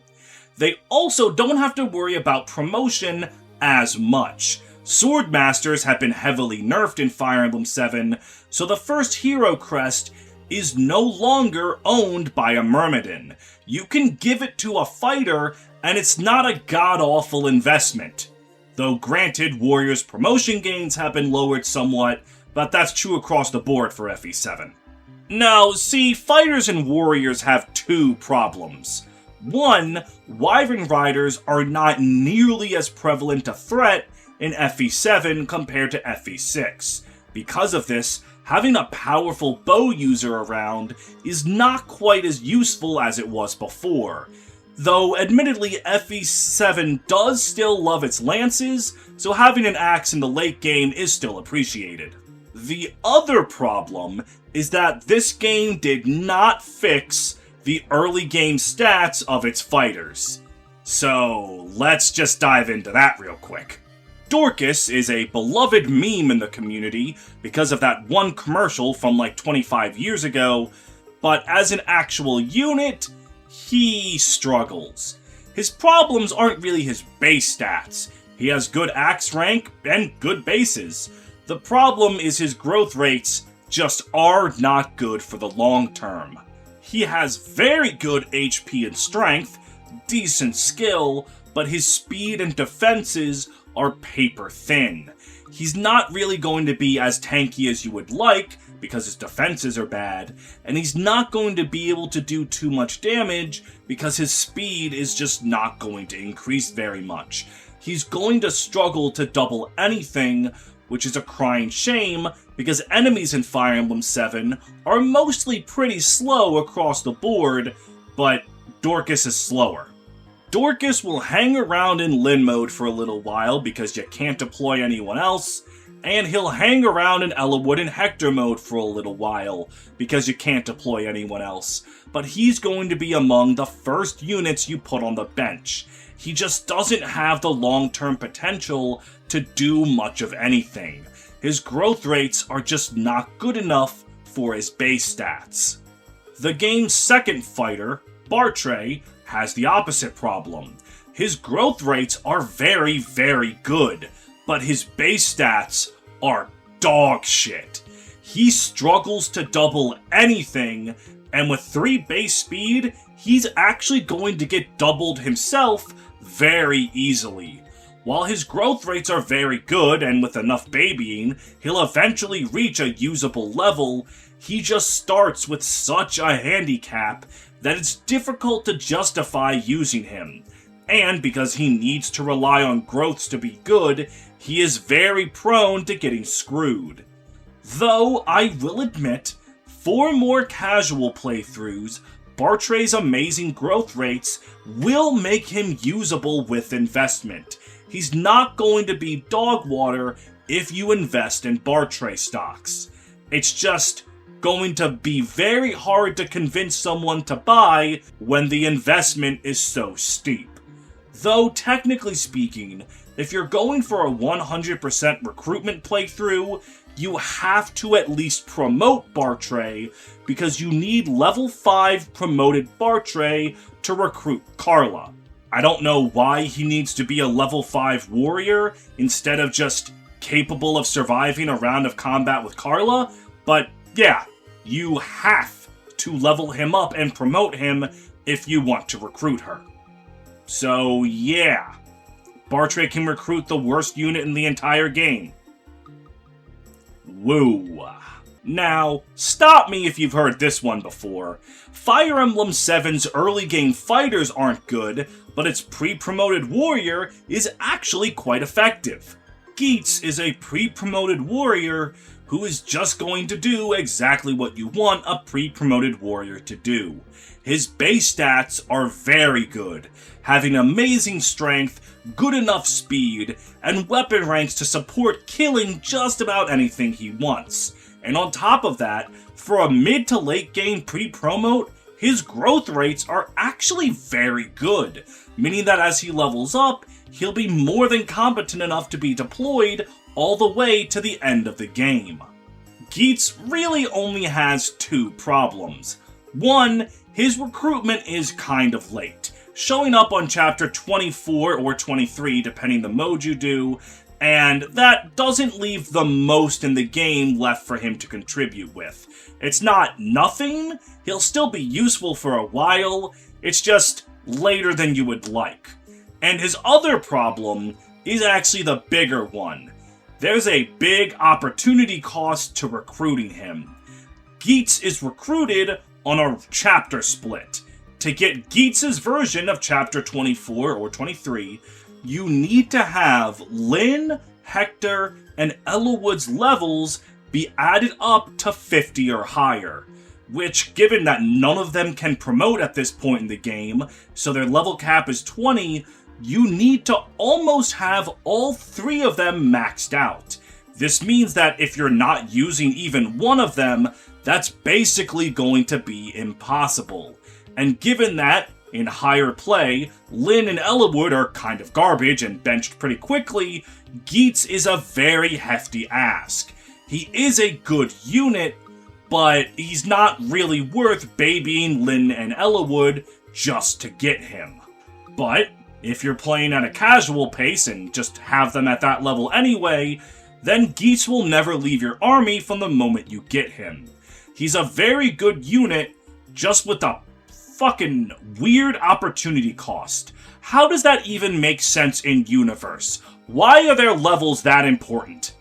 They also don't have to worry about promotion as much. Swordmasters have been heavily nerfed in Fire Emblem 7, so the first hero crest is no longer owned by a Myrmidon. You can give it to a fighter, and it's not a god-awful investment. Though granted, Warriors' promotion gains have been lowered somewhat, but that's true across the board for FE7. Now, see, fighters and warriors have two problems. One, Wyvern Riders are not nearly as prevalent a threat in FE7 compared to FE6. Because of this, having a powerful bow user around is not quite as useful as it was before. Though, admittedly, FE7 does still love its lances, so having an axe in the late game is still appreciated. The other problem is that this game did not fix the early game stats of its fighters. So, let's just dive into that real quick. Dorcas is a beloved meme in the community because of that one commercial from like 25 years ago, but as an actual unit, he struggles. His problems aren't really his base stats. He has good axe rank and good bases. The problem is his growth rates just are not good for the long term. He has very good HP and strength, decent skill, but his speed and defenses are paper thin. He's not really going to be as tanky as you would like, because his defenses are bad, and he's not going to be able to do too much damage because his speed is just not going to increase very much. He's going to struggle to double anything, which is a crying shame because enemies in Fire Emblem 7 are mostly pretty slow across the board, but Dorcas is slower. Dorcas will hang around in Lin mode for a little while because you can't deploy anyone else, and he'll hang around in Ellawood in Hector mode for a little while because you can't deploy anyone else, but he's going to be among the first units you put on the bench. He just doesn't have the long-term potential to do much of anything. His growth rates are just not good enough for his base stats. The game's second fighter, Bartray, has the opposite problem. His growth rates are very, very good, but his base stats are dog shit. He struggles to double anything, and with 3 base speed, he's actually going to get doubled himself very easily. While his growth rates are very good, and with enough babying, he'll eventually reach a usable level, he just starts with such a handicap that it's difficult to justify using him. And because he needs to rely on growths to be good, he is very prone to getting screwed. Though, I will admit, for more casual playthroughs, Bartray's amazing growth rates will make him usable with investment. He's not going to be dog water if you invest in Bartray stocks. It's just going to be very hard to convince someone to buy when the investment is so steep. Though, technically speaking, if you're going for a 100% recruitment playthrough, you have to at least promote Bartray because you need level 5 promoted Bartray to recruit Carla. I don't know why he needs to be a level 5 warrior instead of just capable of surviving a round of combat with Carla, but yeah, you have to level him up and promote him if you want to recruit her. So yeah, Bartre can recruit the worst unit in the entire game. Woo. Now, stop me if you've heard this one before. Fire Emblem 7's early game fighters aren't good, but its pre-promoted warrior is actually quite effective. Geats is a pre-promoted warrior who is just going to do exactly what you want a pre-promoted warrior to do. His base stats are very good, having amazing strength, good enough speed, and weapon ranks to support killing just about anything he wants. And on top of that, for a mid to late game pre-promote, his growth rates are actually very good, meaning that as he levels up, he'll be more than competent enough to be deployed all the way to the end of the game. Geats really only has two problems. One, his recruitment is kind of late, showing up on chapter 24 or 23 depending the mode you do, and that doesn't leave the most in the game left for him to contribute with. It's not nothing, he'll still be useful for a while, it's just later than you would like. And his other problem is actually the bigger one. There's a big opportunity cost to recruiting him. Geats is recruited on a chapter split. To get Geats' version of chapter 24 or 23, you need to have Lyn, Hector, and Ellawood's levels be added up to 50 or higher, which, given that none of them can promote at this point in the game, so their level cap is 20, you need to almost have all three of them maxed out. This means that if you're not using even one of them, that's basically going to be impossible. And given that, in higher play, Lyn and Ellawood are kind of garbage and benched pretty quickly, Geats is a very hefty ask. He is a good unit, but he's not really worth babying Lyn and Ellawood just to get him. But if you're playing at a casual pace and just have them at that level anyway, then Geats will never leave your army from the moment you get him. He's a very good unit, just with a fucking weird opportunity cost. How does that even make sense in universe? Why are their levels that important?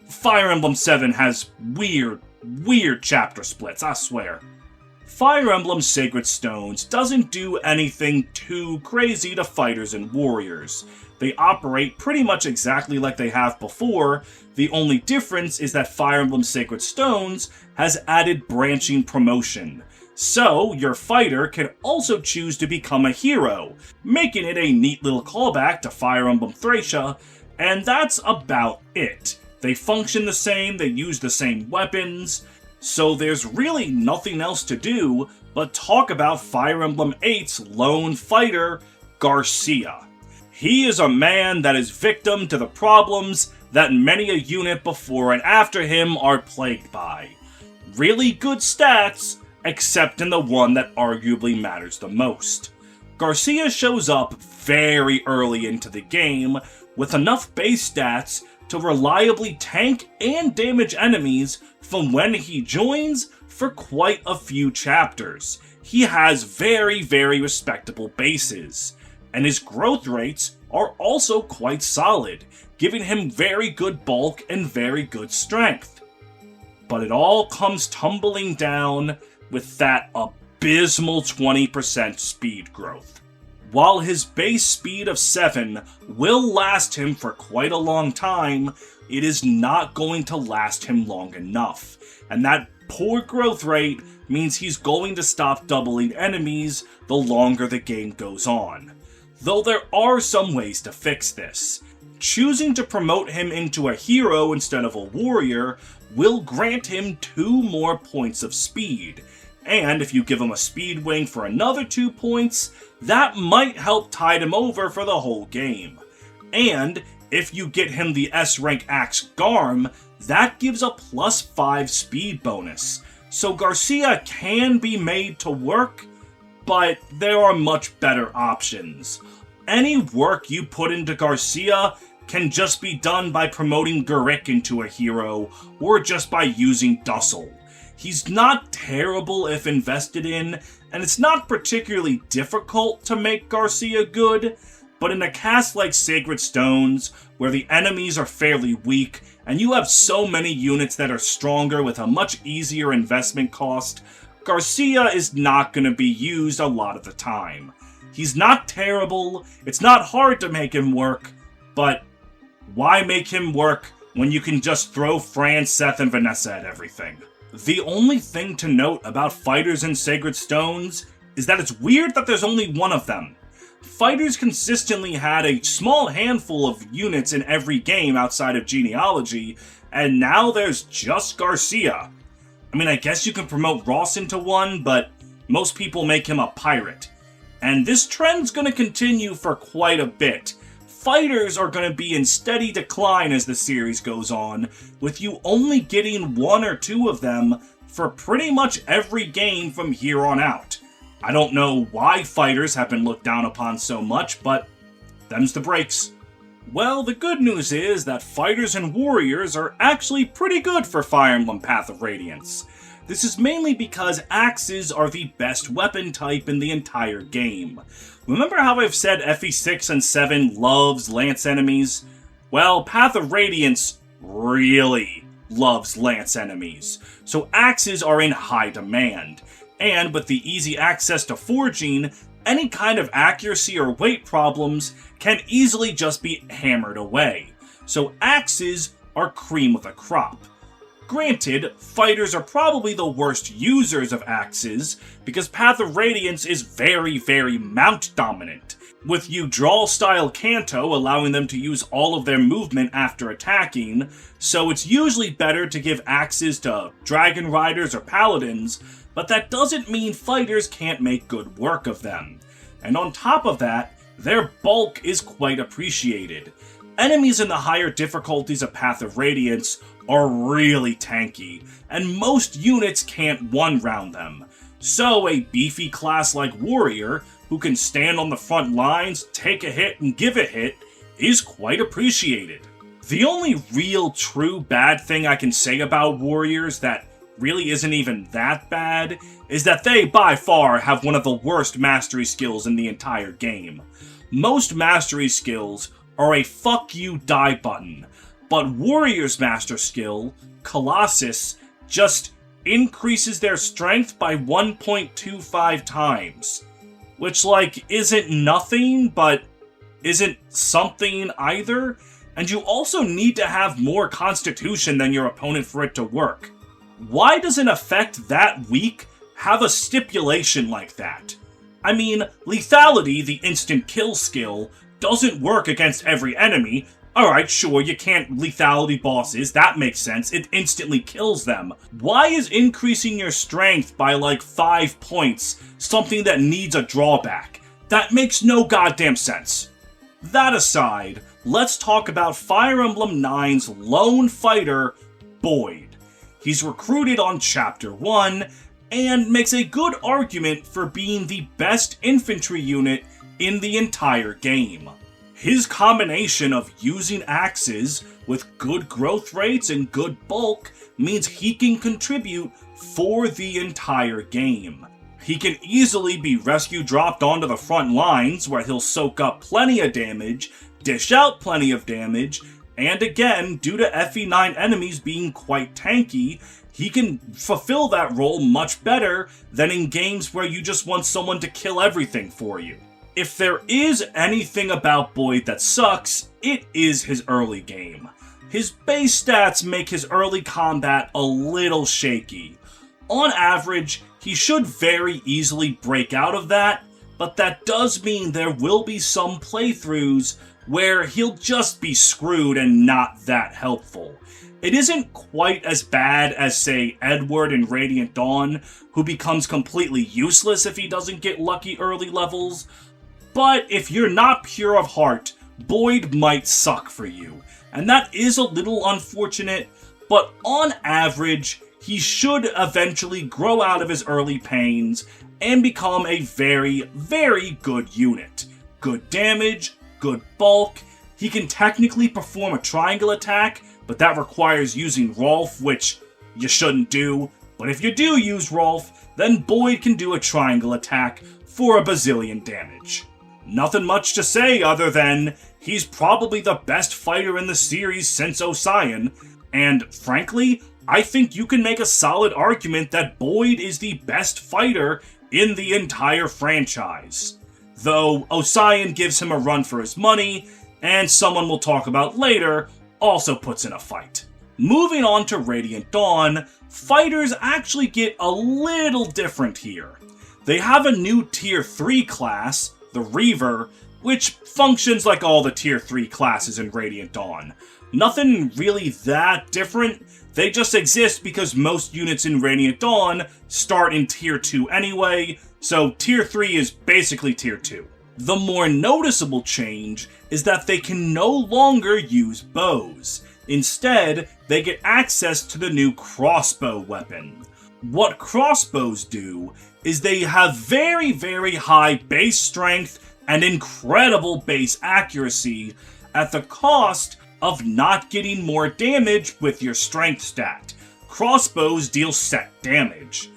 Fire Emblem 7 has weird chapter splits, I swear. Fire Emblem Sacred Stones doesn't do anything too crazy to fighters and warriors. They operate pretty much exactly like they have before. The only difference is that Fire Emblem Sacred Stones has added branching promotion. So, your fighter can also choose to become a hero, making it a neat little callback to Fire Emblem Thracia, and that's about it. They function the same, they use the same weapons, so there's really nothing else to do but talk about Fire Emblem 8's lone fighter, Garcia. He is a man that is victim to the problems that many a unit before and after him are plagued by. Really good stats, except in the one that arguably matters the most. Garcia shows up very early into the game with enough base stats to reliably tank and damage enemies from when he joins for quite a few chapters. He has very respectable bases, and his growth rates are also quite solid, giving him very good bulk and very good strength. But it all comes tumbling down with that abysmal 20% speed growth. While his base speed of 7 will last him for quite a long time, it is not going to last him long enough. And that poor growth rate means he's going to stop doubling enemies the longer the game goes on. Though there are some ways to fix this. Choosing to promote him into a hero instead of a warrior will grant him 2 more points of speed. And if you give him a speed wing for another 2 points, that might help tide him over for the whole game. And if you get him the S-rank Axe Garm, that gives a +5 speed bonus. So Garcia can be made to work, but there are much better options. Any work you put into Garcia can just be done by promoting Gurik into a hero, or just by using Dussel. He's not terrible if invested in, and it's not particularly difficult to make Garcia good, but in a cast like Sacred Stones, where the enemies are fairly weak, and you have so many units that are stronger with a much easier investment cost, Garcia is not going to be used a lot of the time. He's not terrible, it's not hard to make him work, but why make him work when you can just throw Fran, Seth, and Vanessa at everything? The only thing to note about fighters in Sacred Stones is that it's weird that there's only one of them. Fighters consistently had a small handful of units in every game outside of Genealogy, and now there's just Garcia. I mean, I guess you can promote Ross into one, but most people make him a pirate. And this trend's gonna continue for quite a bit. Fighters are going to be in steady decline as the series goes on, with you only getting one or two of them for pretty much every game from here on out. I don't know why fighters have been looked down upon so much, but them's the breaks. Well, the good news is that fighters and warriors are actually pretty good for Fire Emblem Path of Radiance. This is mainly because axes are the best weapon type in the entire game. Remember how I've said FE6 and 7 loves lance enemies? Well, Path of Radiance really loves lance enemies, so axes are in high demand. And with the easy access to forging, any kind of accuracy or weight problems can easily just be hammered away. So axes are cream of the crop. Granted, fighters are probably the worst users of axes, because Path of Radiance is very, very mount dominant, with Udral-style Kanto allowing them to use all of their movement after attacking, so it's usually better to give axes to Dragon Riders or Paladins, but that doesn't mean fighters can't make good work of them. And on top of that, their bulk is quite appreciated. Enemies in the higher difficulties of Path of Radiance are really tanky, and most units can't one-round them. So a beefy class like Warrior, who can stand on the front lines, take a hit, and give a hit, is quite appreciated. The only real true bad thing I can say about Warriors that really isn't even that bad is that they by far have one of the worst mastery skills in the entire game. Most mastery skills are a fuck you die button, but Warrior's master skill, Colossus, just increases their strength by 1.25 times. Which, isn't nothing, but isn't something either. And you also need to have more constitution than your opponent for it to work. Why does an effect that weak have a stipulation like that? I mean, lethality, the instant kill skill, doesn't work against every enemy. Alright, sure, you can't lethality bosses, that makes sense, it instantly kills them. Why is increasing your strength by 5 points something that needs a drawback? That makes no goddamn sense. That aside, let's talk about Fire Emblem 9's lone fighter, Boyd. He's recruited on Chapter 1, and makes a good argument for being the best infantry unit in the entire game. His combination of using axes with good growth rates and good bulk means he can contribute for the entire game. He can easily be rescue dropped onto the front lines where he'll soak up plenty of damage, dish out plenty of damage, and again, due to FE9 enemies being quite tanky, he can fulfill that role much better than in games where you just want someone to kill everything for you. If there is anything about Boyd that sucks, it is his early game. His base stats make his early combat a little shaky. On average, he should very easily break out of that, but that does mean there will be some playthroughs where he'll just be screwed and not that helpful. It isn't quite as bad as, say, Edward in Radiant Dawn, who becomes completely useless if he doesn't get lucky early levels, but if you're not pure of heart, Boyd might suck for you, and that is a little unfortunate, but on average, he should eventually grow out of his early pains and become a very, very good unit. Good damage, good bulk. He can technically perform a triangle attack, but that requires using Rolf, which you shouldn't do. But if you do use Rolf, then Boyd can do a triangle attack for a bazillion damage. Nothing much to say other than he's probably the best fighter in the series since Osian, and frankly, I think you can make a solid argument that Boyd is the best fighter in the entire franchise. Though Osian gives him a run for his money, and someone we'll talk about later also puts in a fight. Moving on to Radiant Dawn, fighters actually get a little different here. They have a new Tier 3 class, the Reaver, which functions like all the Tier 3 classes in Radiant Dawn. Nothing really that different, they just exist because most units in Radiant Dawn start in Tier 2 anyway, so Tier 3 is basically Tier 2. The more noticeable change is that they can no longer use bows. Instead, they get access to the new crossbow weapon. What crossbows do is they have very, very high base strength and incredible base accuracy at the cost of not getting more damage with your strength stat. Crossbows deal set damage.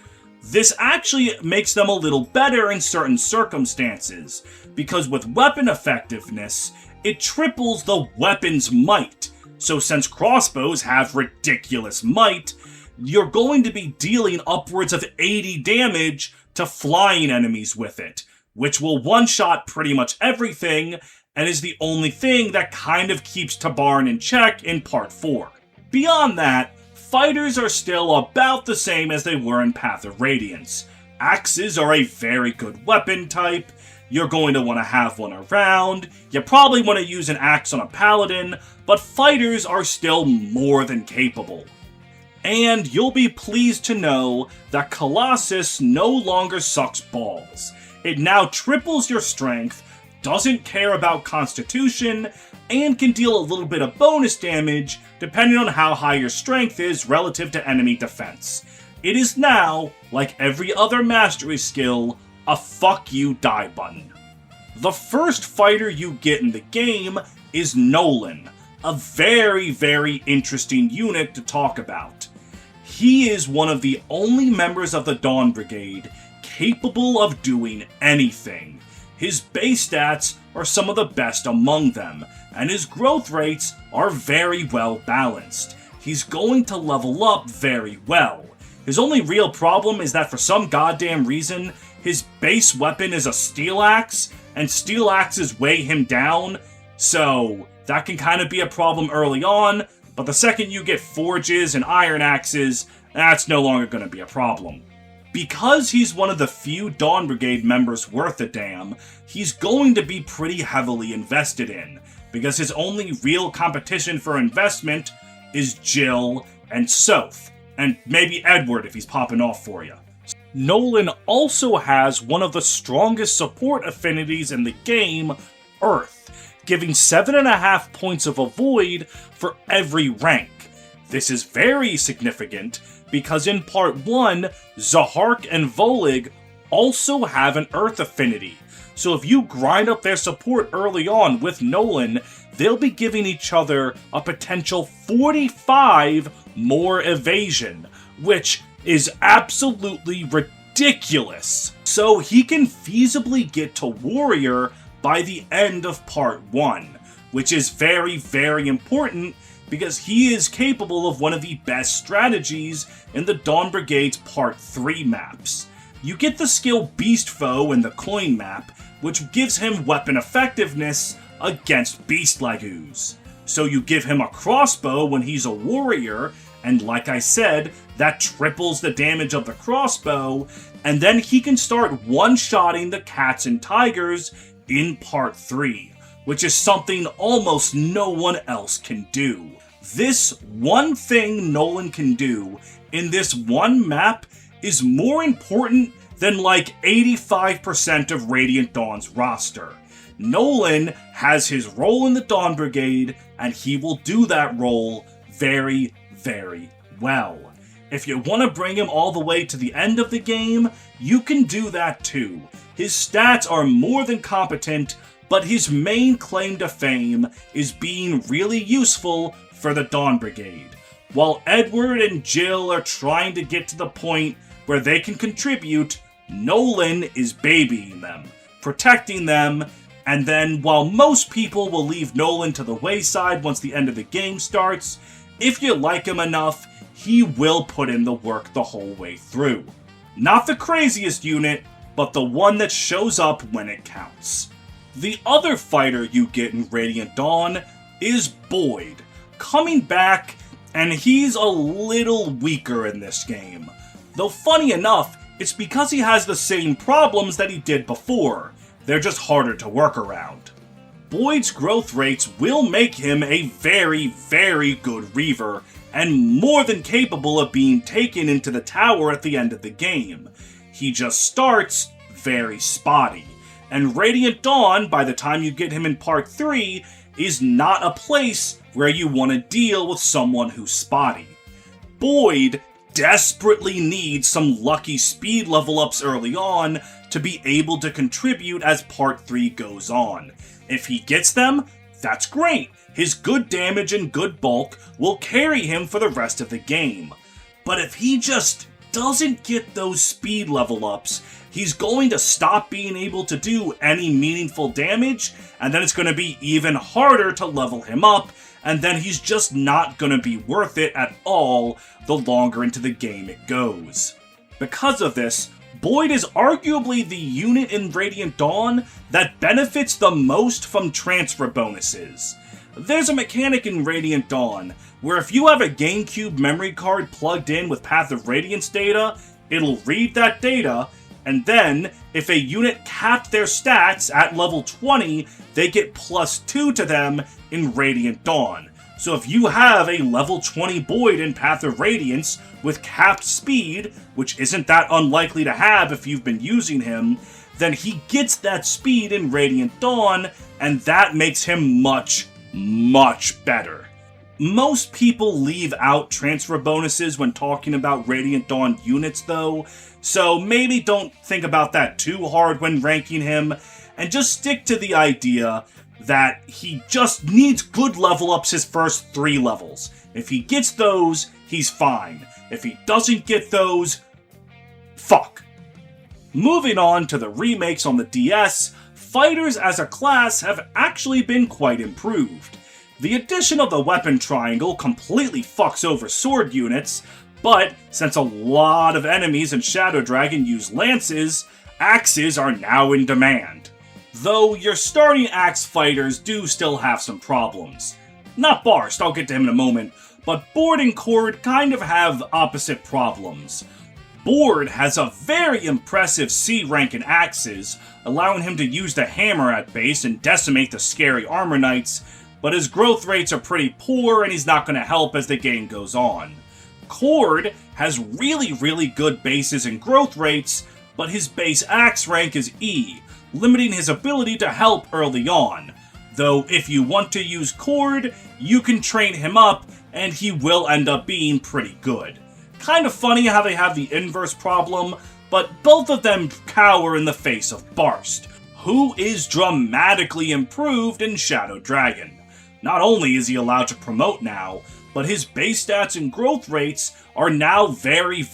This actually makes them a little better in certain circumstances, because with weapon effectiveness, it triples the weapon's might. So since crossbows have ridiculous might, you're going to be dealing upwards of 80 damage to flying enemies with it, which will one-shot pretty much everything, and is the only thing that kind of keeps Tabarn in check in Part 4. Beyond that, fighters are still about the same as they were in Path of Radiance. Axes are a very good weapon type, you're going to want to have one around, you probably want to use an axe on a paladin, but fighters are still more than capable. And you'll be pleased to know that Colossus no longer sucks balls. It now triples your strength, doesn't care about constitution, and can deal a little bit of bonus damage depending on how high your strength is relative to enemy defense. It is now, like every other mastery skill, a fuck you die button. The first fighter you get in the game is Nolan, a very, very interesting unit to talk about. He is one of the only members of the Dawn Brigade capable of doing anything. His base stats are some of the best among them, and his growth rates are very well balanced. He's going to level up very well. His only real problem is that for some goddamn reason, his base weapon is a steel axe, and steel axes weigh him down, so that can kind of be a problem early on, but the second you get forges and iron axes, that's no longer going to be a problem. Because he's one of the few Dawn Brigade members worth a damn, he's going to be pretty heavily invested in, because his only real competition for investment is Jill and Soph, and maybe Edward if he's popping off for you. Nolan also has one of the strongest support affinities in the game, Earth, giving 7.5 points of avoid for every rank. This is very significant because in Part 1, Zahark and Volig also have an Earth affinity, so if you grind up their support early on with Nolan, they'll be giving each other a potential 45 more evasion, which is absolutely ridiculous. So he can feasibly get to Warrior by the end of Part 1, which is very, very important because he is capable of one of the best strategies in the Dawn Brigade's Part 3 maps. You get the skill Beast Foe in the coin map, which gives him weapon effectiveness against Beast Lagoos. So you give him a crossbow when he's a warrior, and like I said, that triples the damage of the crossbow, and then he can start one-shotting the cats and tigers in Part 3, which is something almost no one else can do. This one thing Nolan can do in this one map is more important than like 85% of Radiant Dawn's roster. Nolan has his role in the Dawn Brigade, and he will do that role very, very well. If you want to bring him all the way to the end of the game, you can do that too. His stats are more than competent, but his main claim to fame is being really useful for the Dawn Brigade, while Edward and Jill are trying to get to the point where they can contribute. Nolan is babying them, protecting them, and then while most people will leave Nolan to the wayside once the end of the game starts, if you like him enough, he will put in the work the whole way through. Not the craziest unit, but the one that shows up when it counts. The other fighter you get in Radiant Dawn is Boyd, coming back, and he's a little weaker in this game. Though funny enough, it's because he has the same problems that he did before. They're just harder to work around. Boyd's growth rates will make him a very, very good Reaver, and more than capable of being taken into the tower at the end of the game. He just starts very spotty, and Radiant Dawn, by the time you get him in Part 3, is not a place where you want to deal with someone who's spotty. Boyd desperately needs some lucky speed level ups early on to be able to contribute as Part 3 goes on. If he gets them, that's great. His good damage and good bulk will carry him for the rest of the game. But if he just doesn't get those speed level ups, he's going to stop being able to do any meaningful damage, and then it's going to be even harder to level him up, and then he's just not going to be worth it at all the longer into the game it goes. Because of this, Boyd is arguably the unit in Radiant Dawn that benefits the most from transfer bonuses. There's a mechanic in Radiant Dawn where if you have a GameCube memory card plugged in with Path of Radiance data, it'll read that data, and then if a unit capped their stats at level 20, they get +2 to them in Radiant Dawn. So if you have a level 20 Boyd in Path of Radiance with capped speed, which isn't that unlikely to have if you've been using him, then he gets that speed in Radiant Dawn, and that makes him much, much better. Most people leave out transfer bonuses when talking about Radiant Dawn units though, so maybe don't think about that too hard when ranking him, and just stick to the idea that he just needs good level ups his first 3 levels. If he gets those, he's fine. If he doesn't get those, fuck. Moving on to the remakes on the DS, fighters as a class have actually been quite improved. The addition of the weapon triangle completely fucks over sword units, but since a lot of enemies in Shadow Dragon use lances, axes are now in demand. Though your starting axe fighters do still have some problems. Not Barst, I'll get to him in a moment, but Board and Cord kind of have opposite problems. Board has a very impressive C rank in axes, allowing him to use the hammer at base and decimate the scary armor knights, but his growth rates are pretty poor and he's not going to help as the game goes on. Cord has really good bases and growth rates, but his base axe rank is E, limiting his ability to help early on. Though if you want to use Cord, you can train him up and he will end up being pretty good. Kind of funny how they have the inverse problem, but both of them cower in the face of Barst, who is dramatically improved in Shadow Dragon. Not only is he allowed to promote now, but his base stats and growth rates are now very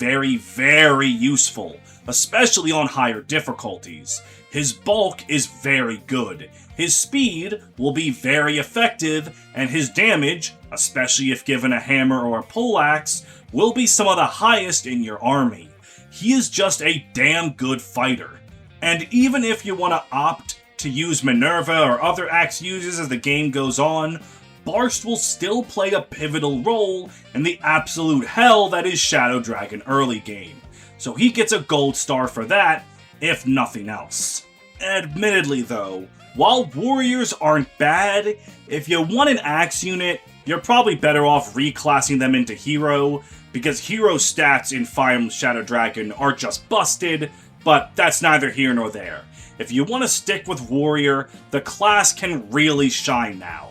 useful, especially on higher difficulties. His bulk is very good, his speed will be very effective, and his damage, especially if given a hammer or a poleaxe, will be some of the highest in your army. He is just a damn good fighter. And even if you want to opt to use Minerva or other axe users as the game goes on, Barst will still play a pivotal role in the absolute hell that is Shadow Dragon early game. So he gets a gold star for that, if nothing else. Admittedly though, while warriors aren't bad, if you want an axe unit, you're probably better off reclassing them into hero, because hero stats in Fire Emblem Shadow Dragon are just busted, but that's neither here nor there. If you want to stick with warrior, the class can really shine now.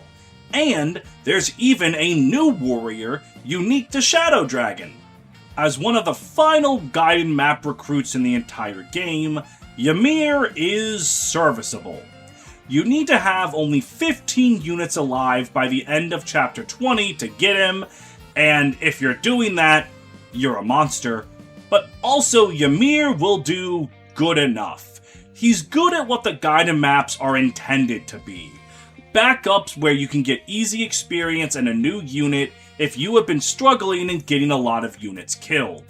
And there's even a new warrior unique to Shadow Dragon. As one of the final guided map recruits in the entire game, Ymir is serviceable. You need to have only 15 units alive by the end of Chapter 20 to get him, and if you're doing that, you're a monster. But also, Ymir will do good enough. He's good at what the guided maps are intended to be. Backups where you can get easy experience and a new unit if you have been struggling and getting a lot of units killed.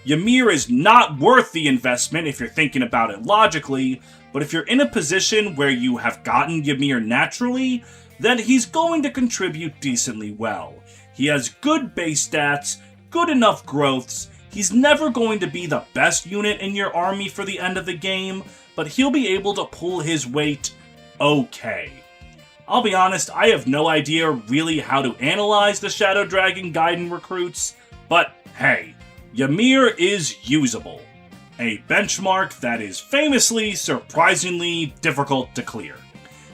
Ymir is not worth the investment if you're thinking about it logically, but if you're in a position where you have gotten Ymir naturally, then he's going to contribute decently well. He has good base stats, good enough growths. He's never going to be the best unit in your army for the end of the game, but he'll be able to pull his weight okay. I'll be honest, I have no idea really how to analyze the Shadow Dragon Gaiden recruits, but hey, Ymir is usable. A benchmark that is famously, surprisingly difficult to clear.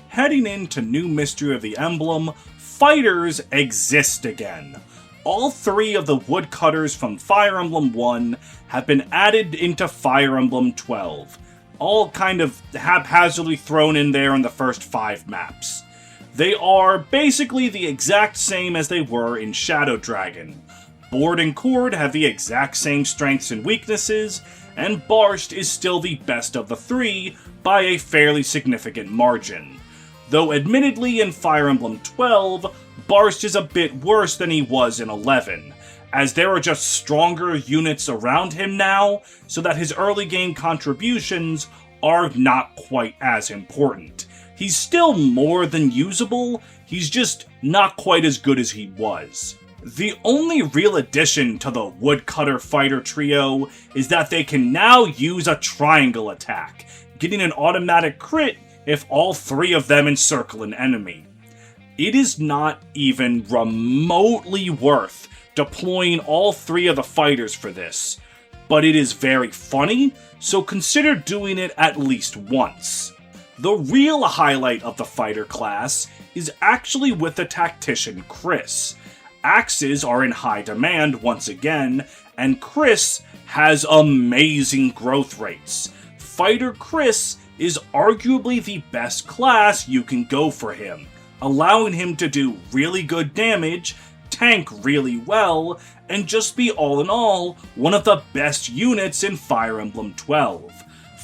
Heading into New Mystery of the Emblem, fighters exist again. All 3 of the woodcutters from Fire Emblem 1 have been added into Fire Emblem 12, all kind of haphazardly thrown in there in the first 5 maps. They are basically the exact same as they were in Shadow Dragon. Board and Cord have the exact same strengths and weaknesses, and Barsht is still the best of the 3 by a fairly significant margin. Though admittedly in Fire Emblem 12, Barsht is a bit worse than he was in 11, as there are just stronger units around him now, so that his early game contributions are not quite as important. He's still more than usable, he's just not quite as good as he was. The only real addition to the woodcutter fighter trio is that they can now use a triangle attack, getting an automatic crit if all 3 of them encircle an enemy. It is not even remotely worth deploying all 3 of the fighters for this, but it is very funny, so consider doing it at least once. The real highlight of the fighter class is actually with the tactician Chris. Axes are in high demand once again, and Chris has amazing growth rates. Fighter Chris is arguably the best class you can go for him, allowing him to do really good damage, tank really well, and just be all in all one of the best units in Fire Emblem 12.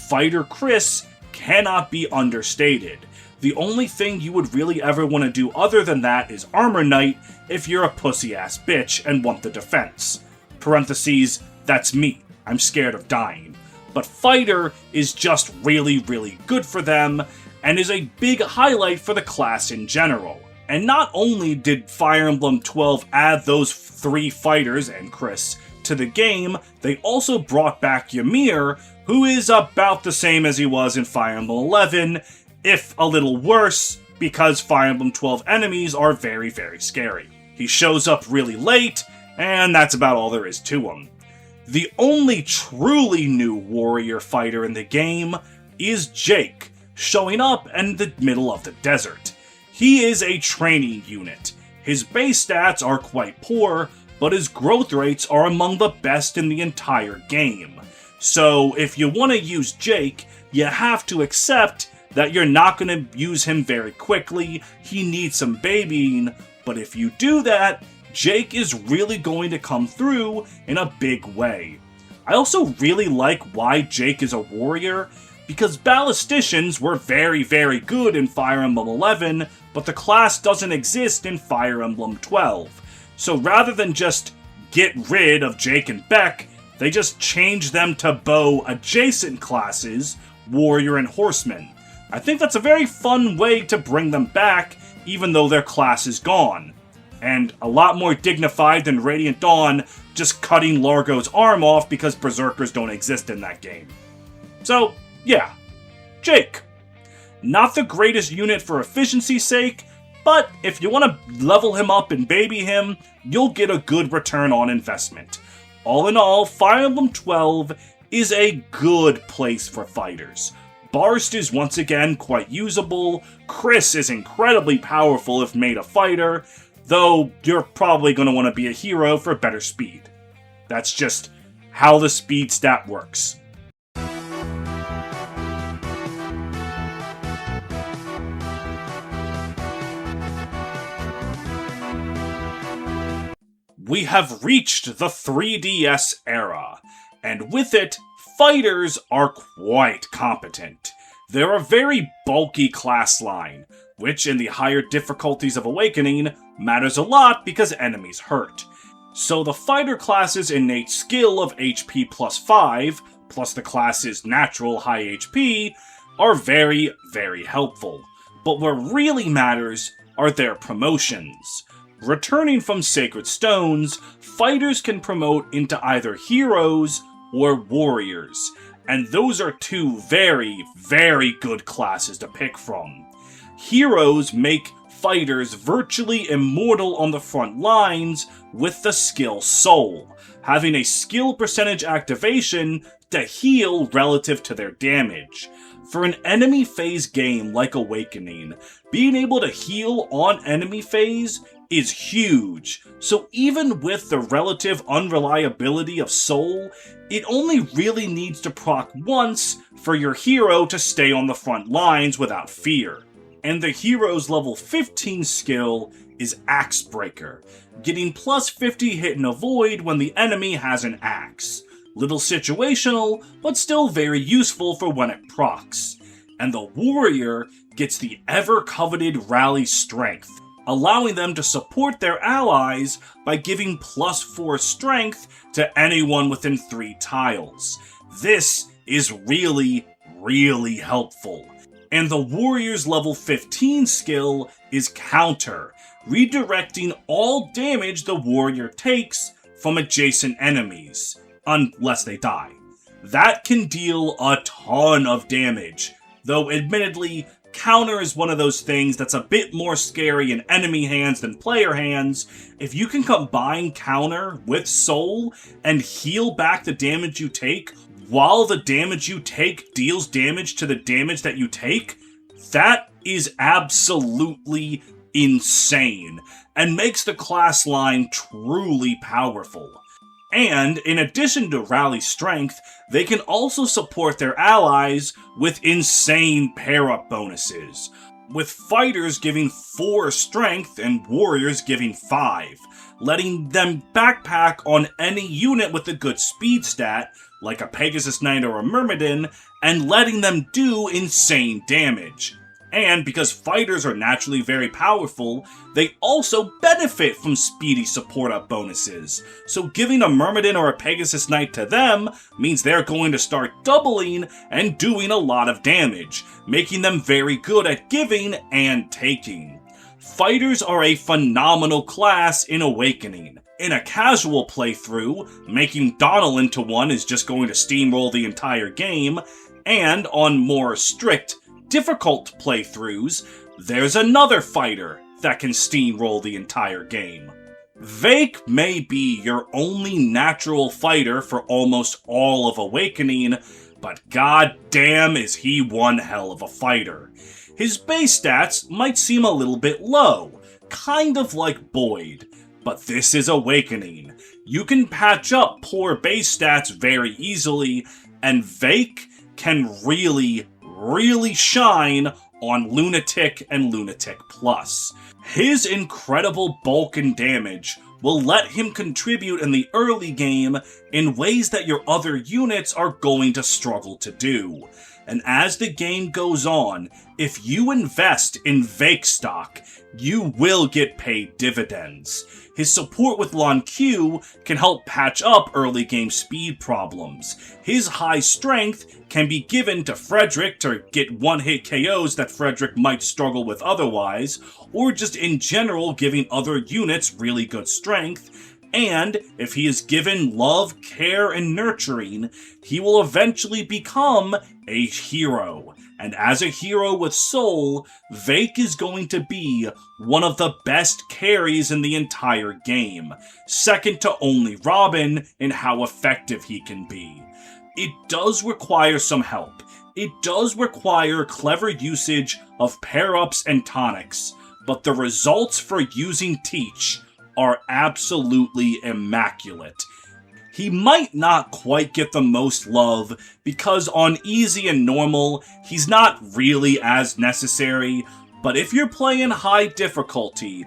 Fighter Chris cannot be understated. The only thing you would really ever want to do other than that is Armor Knight if you're a pussy-ass bitch and want the defense. Parentheses, that's me. I'm scared of dying. But Fighter is just really, really good for them, and is a big highlight for the class in general. And not only did Fire Emblem 12 add those 3 fighters and Chris to the game, they also brought back Ymir, who is about the same as he was in Fire Emblem 11, if a little worse, because Fire Emblem 12 enemies are very, very scary. He shows up really late, and that's about all there is to him. The only truly new warrior fighter in the game is Jake, showing up in the middle of the desert. He is a training unit. His base stats are quite poor, but his growth rates are among the best in the entire game. So if you want to use Jake, you have to accept that you're not going to use him very quickly, he needs some babying, but if you do that, Jake is really going to come through in a big way. I also really like why Jake is a warrior, because ballisticians were very, very good in Fire Emblem 11, but the class doesn't exist in Fire Emblem 12. So rather than just get rid of Jake and Beck, they just changed them to bow adjacent classes, warrior and horseman. I think that's a very fun way to bring them back, even though their class is gone. And a lot more dignified than Radiant Dawn just cutting Largo's arm off because Berserkers don't exist in that game. So, yeah, Jake. Not the greatest unit for efficiency's sake, but if you want to level him up and baby him, you'll get a good return on investment. All in all, Fire Emblem 12 is a good place for fighters. Barsht is once again quite usable, Chris is incredibly powerful if made a fighter, though you're probably going to want to be a hero for better speed. That's just how the speed stat works. we have reached the 3DS era, and with it, fighters are quite competent. They're a very bulky class line, which in the higher difficulties of Awakening matters a lot because enemies hurt. So the fighter class's innate skill of HP plus 5, plus the class's natural high HP, are very, very helpful. But what really matters are their promotions. Returning from Sacred Stones, fighters can promote into either heroes or warriors, and those are two very, very good classes to pick from. Heroes make fighters virtually immortal on the front lines with the skill Soul, having a skill percentage activation to heal relative to their damage. For an enemy phase game like Awakening, being able to heal on enemy phase is huge, so even with the relative unreliability of Soul, it only really needs to proc once for your hero to stay on the front lines without fear. And the hero's level 15 skill is Axe Breaker, getting plus 50 hit and avoid when the enemy has an axe. Little situational, but still very useful for when it procs. And the warrior gets the ever-coveted Rally Strength, allowing them to support their allies by giving plus 4 strength to anyone within 3 tiles. This is really, really helpful. And the warrior's level 15 skill is Counter, redirecting all damage the warrior takes from adjacent enemies, unless they die. That can deal a ton of damage, though admittedly, Counter is one of those things that's a bit more scary in enemy hands than player hands. If you can combine Counter with Soul and heal back the damage you take while the damage you take deals damage to the damage that you take, that is absolutely insane and makes the class line truly powerful. And in addition to Rally Strength, they can also support their allies with insane pair-up bonuses, with fighters giving 4 strength and warriors giving 5, letting them backpack on any unit with a good speed stat, like a Pegasus Knight or a Myrmidon, and letting them do insane damage. And because fighters are naturally very powerful, they also benefit from speedy support-up bonuses. So giving a Myrmidon or a Pegasus Knight to them means they're going to start doubling and doing a lot of damage, making them very good at giving and taking. Fighters are a phenomenal class in Awakening. In a casual playthrough, making Donald into one is just going to steamroll the entire game, and on more strict, difficult playthroughs, there's another fighter that can steamroll the entire game. Vake may be your only natural fighter for almost all of Awakening, but goddamn is he one hell of a fighter. His base stats might seem a little bit low, kind of like Boyd, but this is Awakening. You can patch up poor base stats very easily, and Vake can really shine on Lunatic and Lunatic Plus. His incredible bulk and damage will let him contribute in the early game in ways that your other units are going to struggle to do. And as the game goes on, if you invest in Vake stock, you will get paid dividends. His support with Lon Q can help patch up early game speed problems. His high strength can be given to Frederick to get one-hit KOs that Frederick might struggle with otherwise, or just in general giving other units really good strength. And if he is given love, care, and nurturing, he will eventually become a hero. And as a hero with soul, Vake is going to be one of the best carries in the entire game, second to only Robin in how effective he can be. It does require some help. It does require clever usage of pair-ups and tonics, but the results for using Teach are absolutely immaculate. He might not quite get the most love because on easy and normal, he's not really as necessary, but if you're playing high difficulty,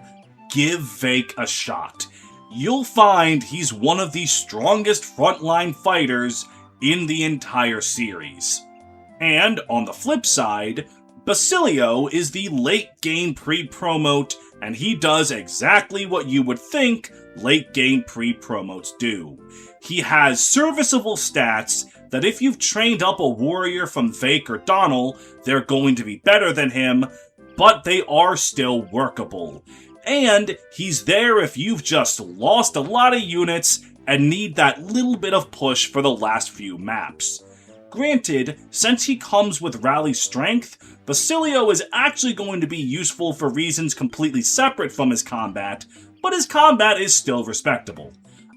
give Vake a shot. you'll find he's one of the strongest frontline fighters in the entire series. And on the flip side, Basilio is the late game pre-promote, and he does exactly what you would think late game pre-promotes do. He has serviceable stats that if you've trained up a warrior from Vake or Donnell, they're going to be better than him, but they are still workable. And he's there if you've just lost a lot of units and need that little bit of push for the last few maps. Granted, since he comes with rally strength, Basilio is actually going to be useful for reasons completely separate from his combat, but his combat is still respectable.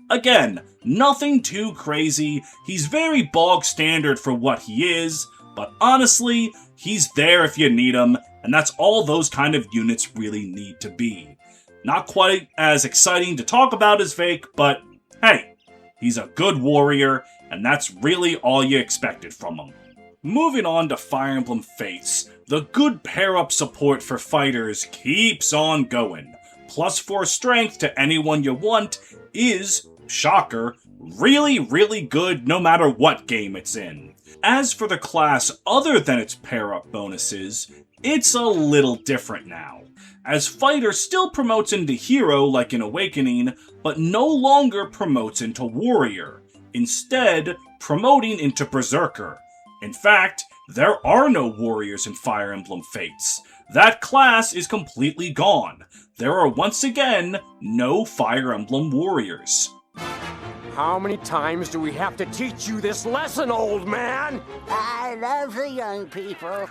Again, nothing too crazy, he's very bog standard for what he is, but honestly, he's there if you need him, and that's all those kind of units really need to be. Not quite as exciting to talk about as Vake, but hey, he's a good warrior, and that's really all you expected from him. Moving on to Fire Emblem Fates, the good pair-up support for fighters keeps on going. +4 strength to anyone you want is, shocker, really good no matter what game it's in. As for the class other than its pair-up bonuses, it's a little different now, as Fighter still promotes into Hero like in Awakening, but no longer promotes into Warrior, instead promoting into Berserker. In fact, there are no Warriors in Fire Emblem Fates. That class is completely gone. There are once again no Fire Emblem Warriors. How many times do we have to teach you this lesson, old man? I love the young people.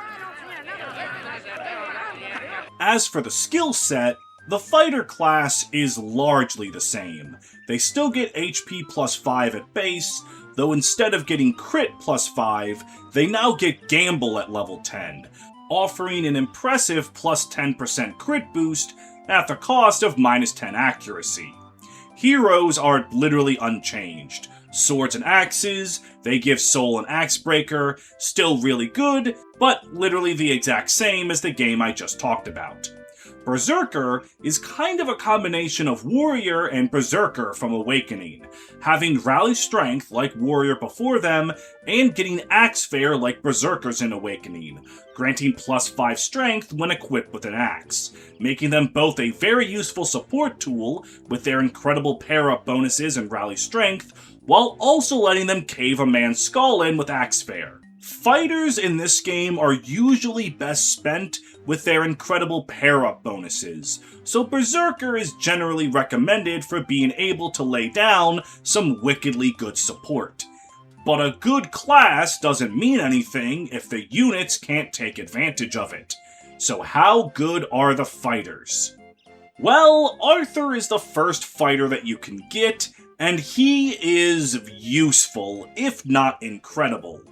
As for the skill set, the fighter class is largely the same. They still get HP +5 at base, though instead of getting crit +5, they now get gamble at level 10, offering an impressive +10% crit boost at the cost of -10 accuracy. Heroes are literally unchanged. Swords and axes, they give Soul and Axebreaker, still really good, but literally the exact same as the game I just talked about. Berserker is kind of a combination of Warrior and Berserker from Awakening, having rally strength like Warrior before them, and getting Axe Fair like Berserkers in Awakening, granting +5 strength when equipped with an axe, making them both a very useful support tool with their incredible pair-up bonuses and rally strength, while also letting them cave a man's skull in with Axe Fair. Fighters in this game are usually best spent with their incredible pair-up bonuses, so Berserker is generally recommended for being able to lay down some wickedly good support. But a good class doesn't mean anything if the units can't take advantage of it. So how good are the fighters? Well, Arthur is the first fighter that you can get, and he is useful, if not incredible.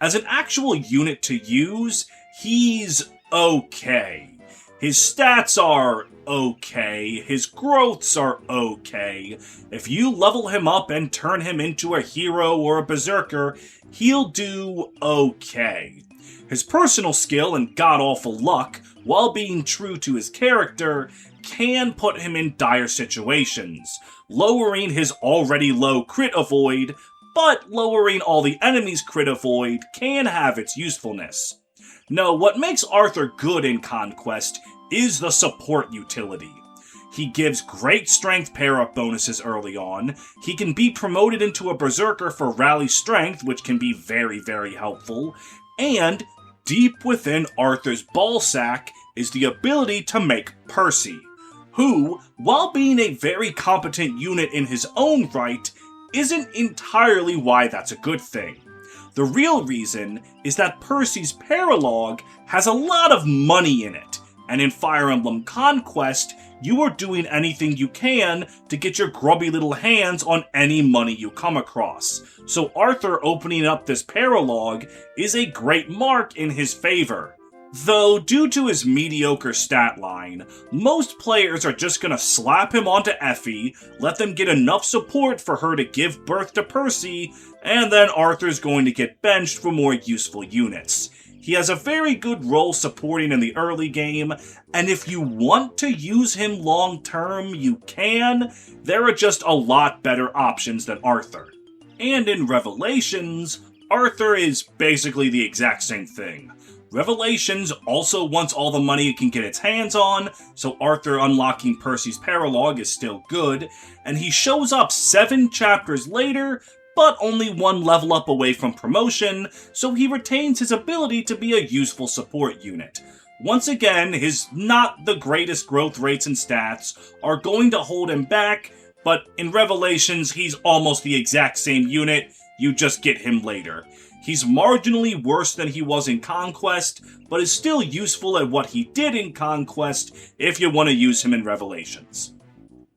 As an actual unit to use, he's okay. His stats are okay, his growths are okay. If you level him up and turn him into a hero or a berserker, he'll do okay. His personal skill and god-awful luck, while being true to his character, can put him in dire situations, lowering his already low crit avoid, but lowering all the enemies' crit avoid can have its usefulness. No, what makes Arthur good in Conquest is the support utility. He gives great strength pair-up bonuses early on, he can be promoted into a Berserker for rally strength, which can be very helpful, and deep within Arthur's ballsack is the ability to make Percy, who, while being a very competent unit in his own right, isn't entirely why that's a good thing. The real reason is that Percy's paralog has a lot of money in it, and in Fire Emblem Conquest, you are doing anything you can to get your grubby little hands on any money you come across. So Arthur opening up this paralog is a great mark in his favor. Though, due to his mediocre stat line, most players are just gonna slap him onto Effie, let them get enough support for her to give birth to Percy, and then Arthur's going to get benched for more useful units. He has a very good role supporting in the early game, and if you want to use him long term, you can. There are just a lot better options than Arthur. And in Revelations, Arthur is basically the exact same thing. Revelations also wants all the money it can get its hands on, so Arthur unlocking Percy's paralogue is still good, and he shows up 7 chapters later, but only 1 level up away from promotion, so he retains his ability to be a useful support unit. Once again, his not the greatest growth rates and stats are going to hold him back, but in Revelations, he's almost the exact same unit, you just get him later. He's marginally worse than he was in Conquest, but is still useful at what he did in Conquest if you want to use him in Revelations.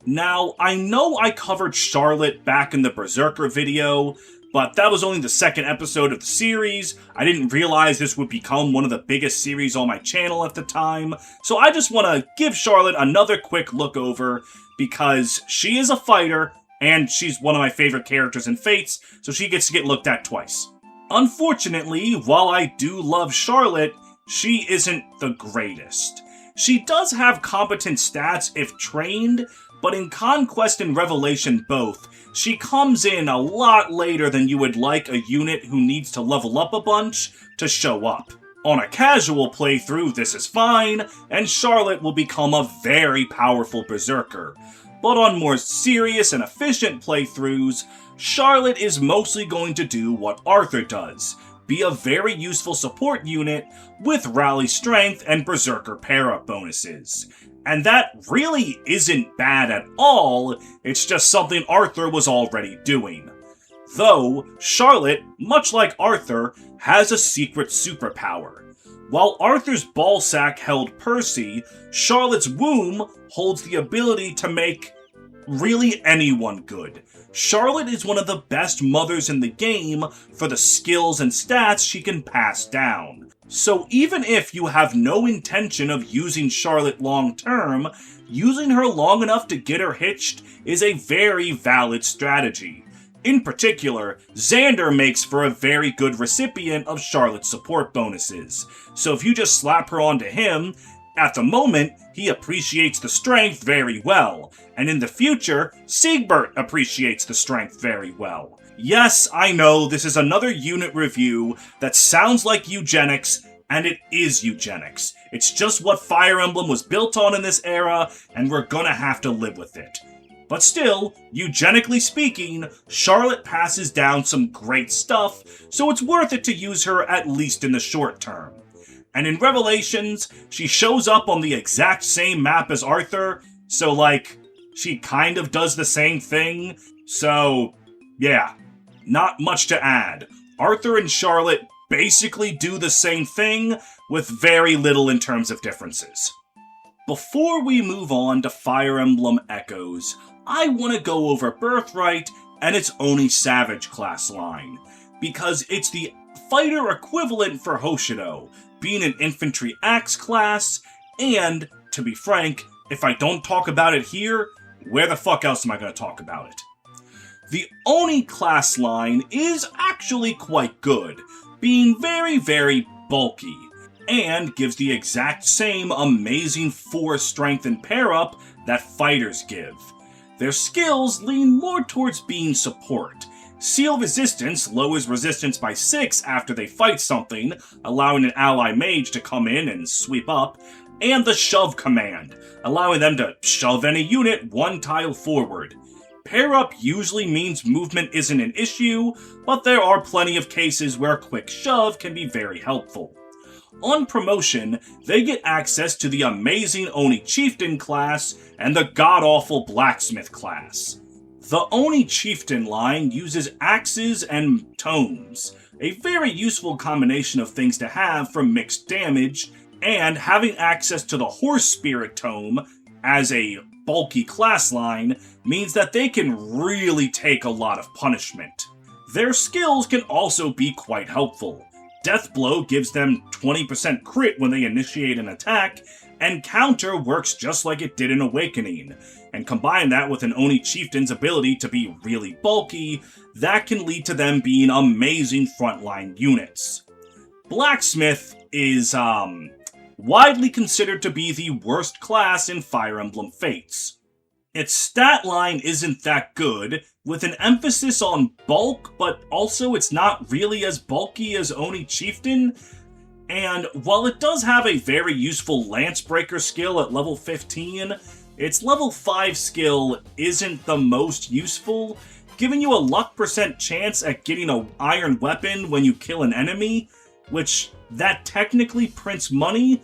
Now, I know I covered Charlotte back in the Berserker video, but that was only the 2nd episode of the series. I didn't realize this would become one of the biggest series on my channel at the time, so I just want to give Charlotte another quick look over, because she is a fighter, and she's one of my favorite characters in Fates, so she gets to get looked at twice. Unfortunately, while I do love Charlotte, she isn't the greatest. She does have competent stats if trained, but in Conquest and Revelation both, she comes in a lot later than you would like a unit who needs to level up a bunch to show up. On a casual playthrough, this is fine, and Charlotte will become a very powerful Berserker. But on more serious and efficient playthroughs, Charlotte is mostly going to do what Arthur does, be a very useful support unit with Rally Strength and Berserker pair-up bonuses. And that really isn't bad at all, it's just something Arthur was already doing. Though, Charlotte, much like Arthur, has a secret superpower. While Arthur's ballsack held Percy, Charlotte's womb holds the ability to make really anyone good. Charlotte is one of the best mothers in the game for the skills and stats she can pass down. So even if you have no intention of using Charlotte long term, using her long enough to get her hitched is a very valid strategy. In particular, Xander makes for a very good recipient of Charlotte's support bonuses, so if you just slap her onto him, at the moment, he appreciates the strength very well, and in the future, Siegbert appreciates the strength very well. Yes, I know, this is another unit review that sounds like eugenics, and it is eugenics. It's just what Fire Emblem was built on in this era, and we're gonna have to live with it. But still, eugenically speaking, Charlotte passes down some great stuff, so it's worth it to use her at least in the short term. And in Revelations, she shows up on the exact same map as Arthur, so like, she kind of does the same thing, so yeah, not much to add. Arthur and Charlotte basically do the same thing, with very little in terms of differences. Before we move on to Fire Emblem Echoes, I want to go over Birthright and its Oni Savage class line, because it's the fighter equivalent for Hoshido, being an infantry axe class, and, to be frank, if I don't talk about it here, where the fuck else am I going to talk about it? The Oni class line is actually quite good, being very, very bulky, and gives the exact same amazing 4 strength and pair-up that fighters give. Their skills lean more towards being support. Seal Resistance lowers resistance by 6 after they fight something, allowing an ally mage to come in and sweep up, and the Shove command, allowing them to shove any unit 1 tile forward. Pair up usually means movement isn't an issue, but there are plenty of cases where a quick shove can be very helpful. On promotion, they get access to the amazing Oni Chieftain class and the god-awful Blacksmith class. The Oni Chieftain line uses axes and tomes, a very useful combination of things to have for mixed damage, and having access to the Horse Spirit tome as a bulky class line means that they can really take a lot of punishment. Their skills can also be quite helpful. Death Blow gives them 20% crit when they initiate an attack, and Counter works just like it did in Awakening. And combine that with an Oni Chieftain's ability to be really bulky, that can lead to them being amazing frontline units. Blacksmith is, widely considered to be the worst class in Fire Emblem Fates. Its stat line isn't that good, with an emphasis on bulk, but also it's not really as bulky as Oni Chieftain, and while it does have a very useful Lancebreaker skill at level 15, its level 5 skill isn't the most useful, giving you a luck percent chance at getting an iron weapon when you kill an enemy, which that technically prints money,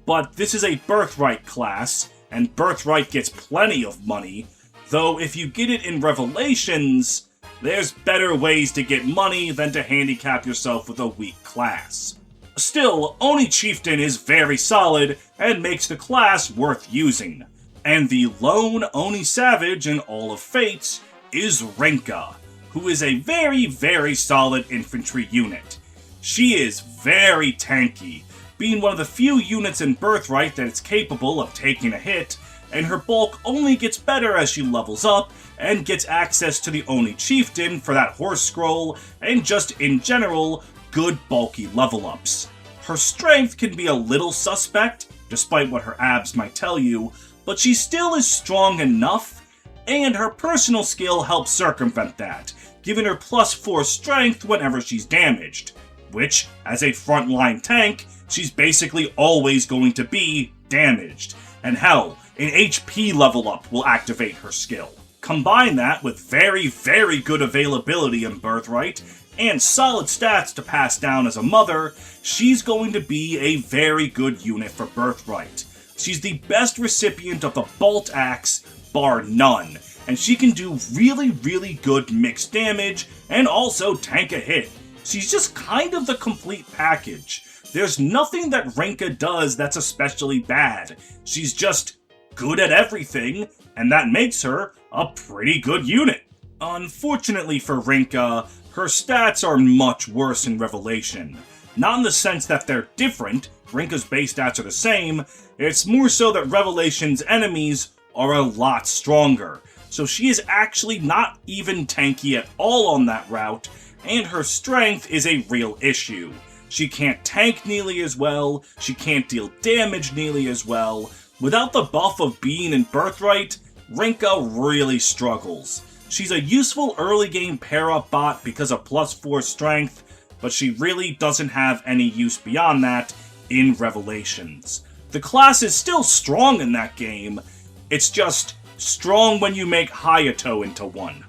but this is a Birthright class, and Birthright gets plenty of money, though if you get it in Revelations, there's better ways to get money than to handicap yourself with a weak class. Still, Oni Chieftain is very solid and makes the class worth using. And the lone Oni Savage in all of Fates is Rinka, who is a very, very solid infantry unit. She is very tanky, being one of the few units in Birthright that is capable of taking a hit, and her bulk only gets better as she levels up and gets access to the Oni Chieftain for that horse scroll, and just in general, good bulky level ups. Her strength can be a little suspect, despite what her abs might tell you, but she still is strong enough, and her personal skill helps circumvent that, giving her +4 strength whenever she's damaged, which, as a frontline tank, she's basically always going to be damaged, and hell, an HP level up will activate her skill. Combine that with very, very good availability in Birthright, and solid stats to pass down as a mother, she's going to be a very good unit for Birthright. She's the best recipient of the Bolt Axe, bar none, and she can do really, really good mixed damage, and also tank a hit. She's just kind of the complete package. There's nothing that Rinka does that's especially bad. She's just good at everything, and that makes her a pretty good unit. Unfortunately for Rinka, her stats are much worse in Revelation. Not in the sense that they're different, Rinka's base stats are the same, it's more so that Revelation's enemies are a lot stronger. So she is actually not even tanky at all on that route, and her strength is a real issue. She can't tank nearly as well, she can't deal damage nearly as well. Without the buff of being in Birthright, Rinka really struggles. She's a useful early game pair-up bot because of +4 strength, but she really doesn't have any use beyond that in Revelations. The class is still strong in that game, it's just strong when you make Hayato into one.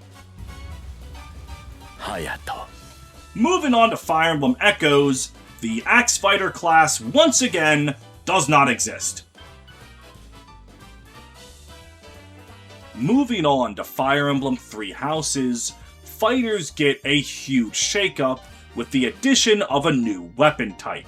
Hayato. Moving on to Fire Emblem Echoes, the Axe Fighter class once again does not exist. Moving on to Fire Emblem Three Houses, fighters get a huge shakeup with the addition of a new weapon type,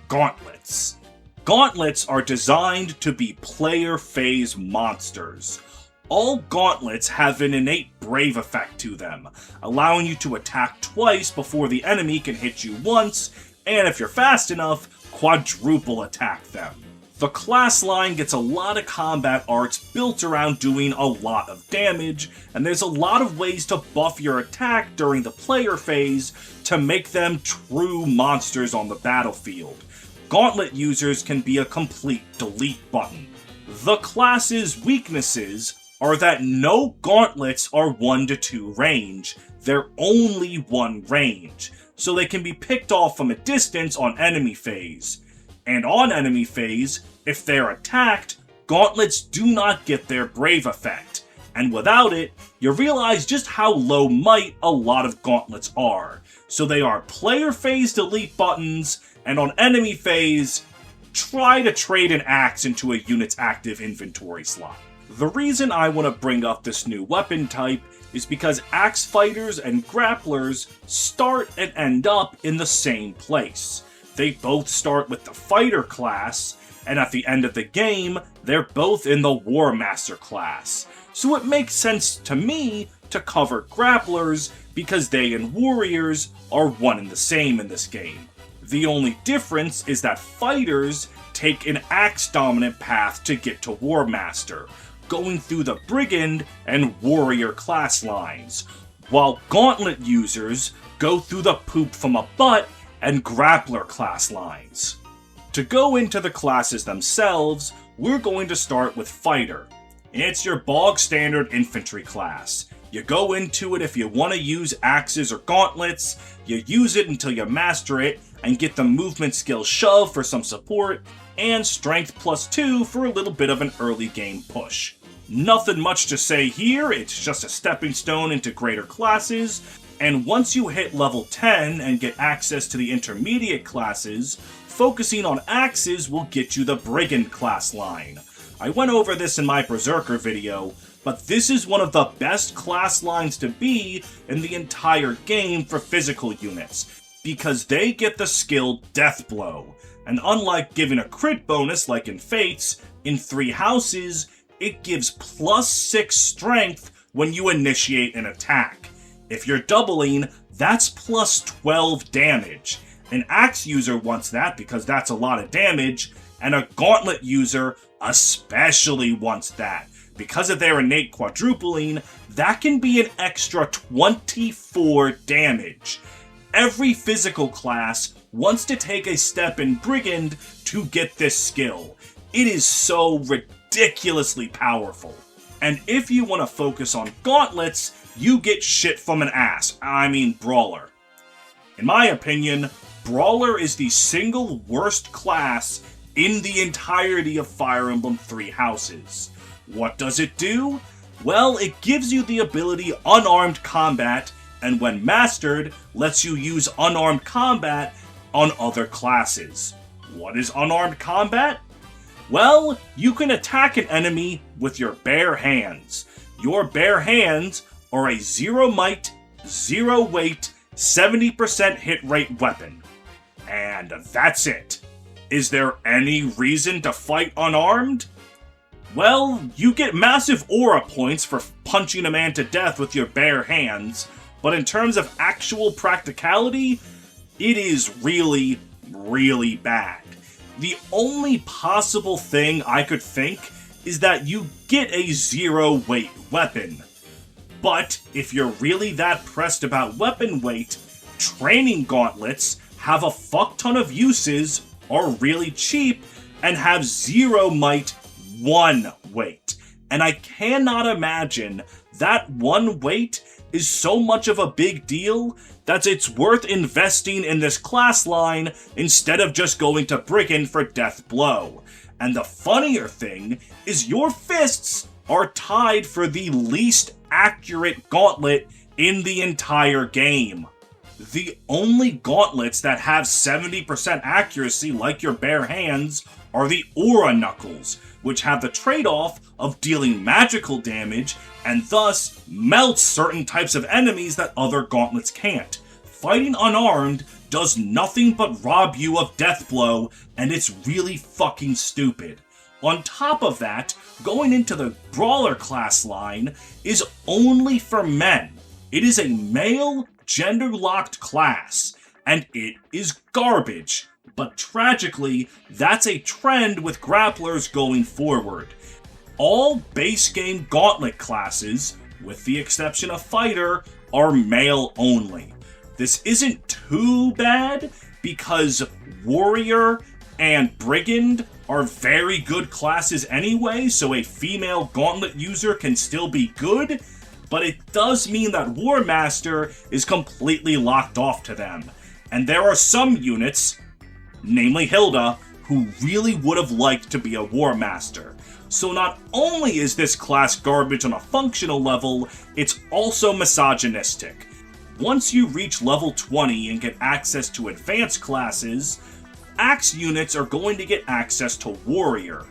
Gauntlets. Gauntlets are designed to be player phase monsters. All gauntlets have an innate brave effect to them, allowing you to attack twice before the enemy can hit you once, and if you're fast enough, quadruple attack them. The class line gets a lot of combat arts built around doing a lot of damage, and there's a lot of ways to buff your attack during the player phase to make them true monsters on the battlefield. Gauntlet users can be a complete delete button. The class's weaknesses are that no gauntlets are 1 to 2 range, they're only 1 range, so they can be picked off from a distance on enemy phase. And on enemy phase, if they're attacked, gauntlets do not get their brave effect, and without it, you realize just how low might a lot of gauntlets are. So they are player phase delete buttons, and on enemy phase, try to trade an axe into a unit's active inventory slot. The reason I want to bring up this new weapon type is because axe fighters and grapplers start and end up in the same place. They both start with the fighter class, and at the end of the game, they're both in the War Master class. So it makes sense to me to cover grapplers because they and warriors are one and the same in this game. The only difference is that fighters take an axe-dominant path to get to War Master, going through the Brigand and Warrior class lines, while Gauntlet users go through the poop from a butt and Grappler class lines. To go into the classes themselves, we're going to start with Fighter. It's your bog standard infantry class. You go into it if you want to use axes or gauntlets, you use it until you master it, and get the movement skill Shove for some support, and Strength +2 for a little bit of an early game push. Nothing much to say here, it's just a stepping stone into greater classes, and once you hit level 10 and get access to the intermediate classes, focusing on axes will get you the Brigand class line. I went over this in my Berserker video, but this is one of the best class lines to be in the entire game for physical units, because they get the skill Death Blow, and unlike giving a crit bonus like in Fates, in 3 houses, it gives +6 strength when you initiate an attack. If you're doubling, that's +12 damage. An axe user wants that because that's a lot of damage, and a gauntlet user especially wants that. Because of their innate quadrupling, that can be an extra 24 damage. Every physical class wants to take a step in Brigand to get this skill. It is so ridiculously powerful. And if you want to focus on gauntlets, you get shit from an ass. I mean Brawler. In my opinion, Brawler is the single worst class in the entirety of Fire Emblem 3 houses. What does it do? Well, it gives you the ability Unarmed Combat, and when mastered, lets you use Unarmed Combat on other classes. What is Unarmed Combat? Well, you can attack an enemy with your bare hands. Your bare hands are a 0 might, 0 weight, 70% hit rate weapon. And that's it. Is there any reason to fight unarmed? Well, you get massive aura points for punching a man to death with your bare hands, but in terms of actual practicality, it is really, really bad. The only possible thing I could think is that you get a 0 weight weapon. But if you're really that pressed about weapon weight, training gauntlets have a fuck ton of uses, are really cheap, and have 0 might, 1 weight. And I cannot imagine that 1 weight is so much of a big deal that it's worth investing in this class line instead of just going to Brigand for Death Blow. And the funnier thing is your fists are tied for the least accurate gauntlet in the entire game. The only gauntlets that have 70% accuracy like your bare hands are the Aura Knuckles, which have the trade-off of dealing magical damage and thus melt certain types of enemies that other gauntlets can't. Fighting unarmed does nothing but rob you of Death Blow, and it's really fucking stupid. On top of that, going into the Brawler class line is only for men. It is a male, gender-locked class, and it is garbage. But tragically, that's a trend with Grapplers going forward. All base game gauntlet classes, with the exception of Fighter, are male only. This isn't too bad, because Warrior and Brigand are very good classes anyway, so a female gauntlet user can still be good, but it does mean that War Master is completely locked off to them. And there are some units, namely Hilda, who really would have liked to be a War Master. So not only is this class garbage on a functional level, it's also misogynistic. Once you reach level 20 and get access to advanced classes, Axe units are going to get access to Warrior,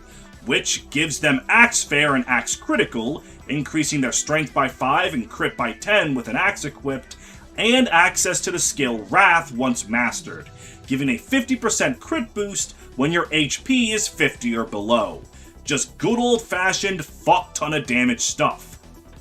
which gives them Axe Fair and Axe Critical, increasing their strength by 5 and crit by 10 with an axe equipped, and access to the skill Wrath once mastered, giving a 50% crit boost when your HP is 50 or below. Just good old-fashioned fuck ton of damage stuff.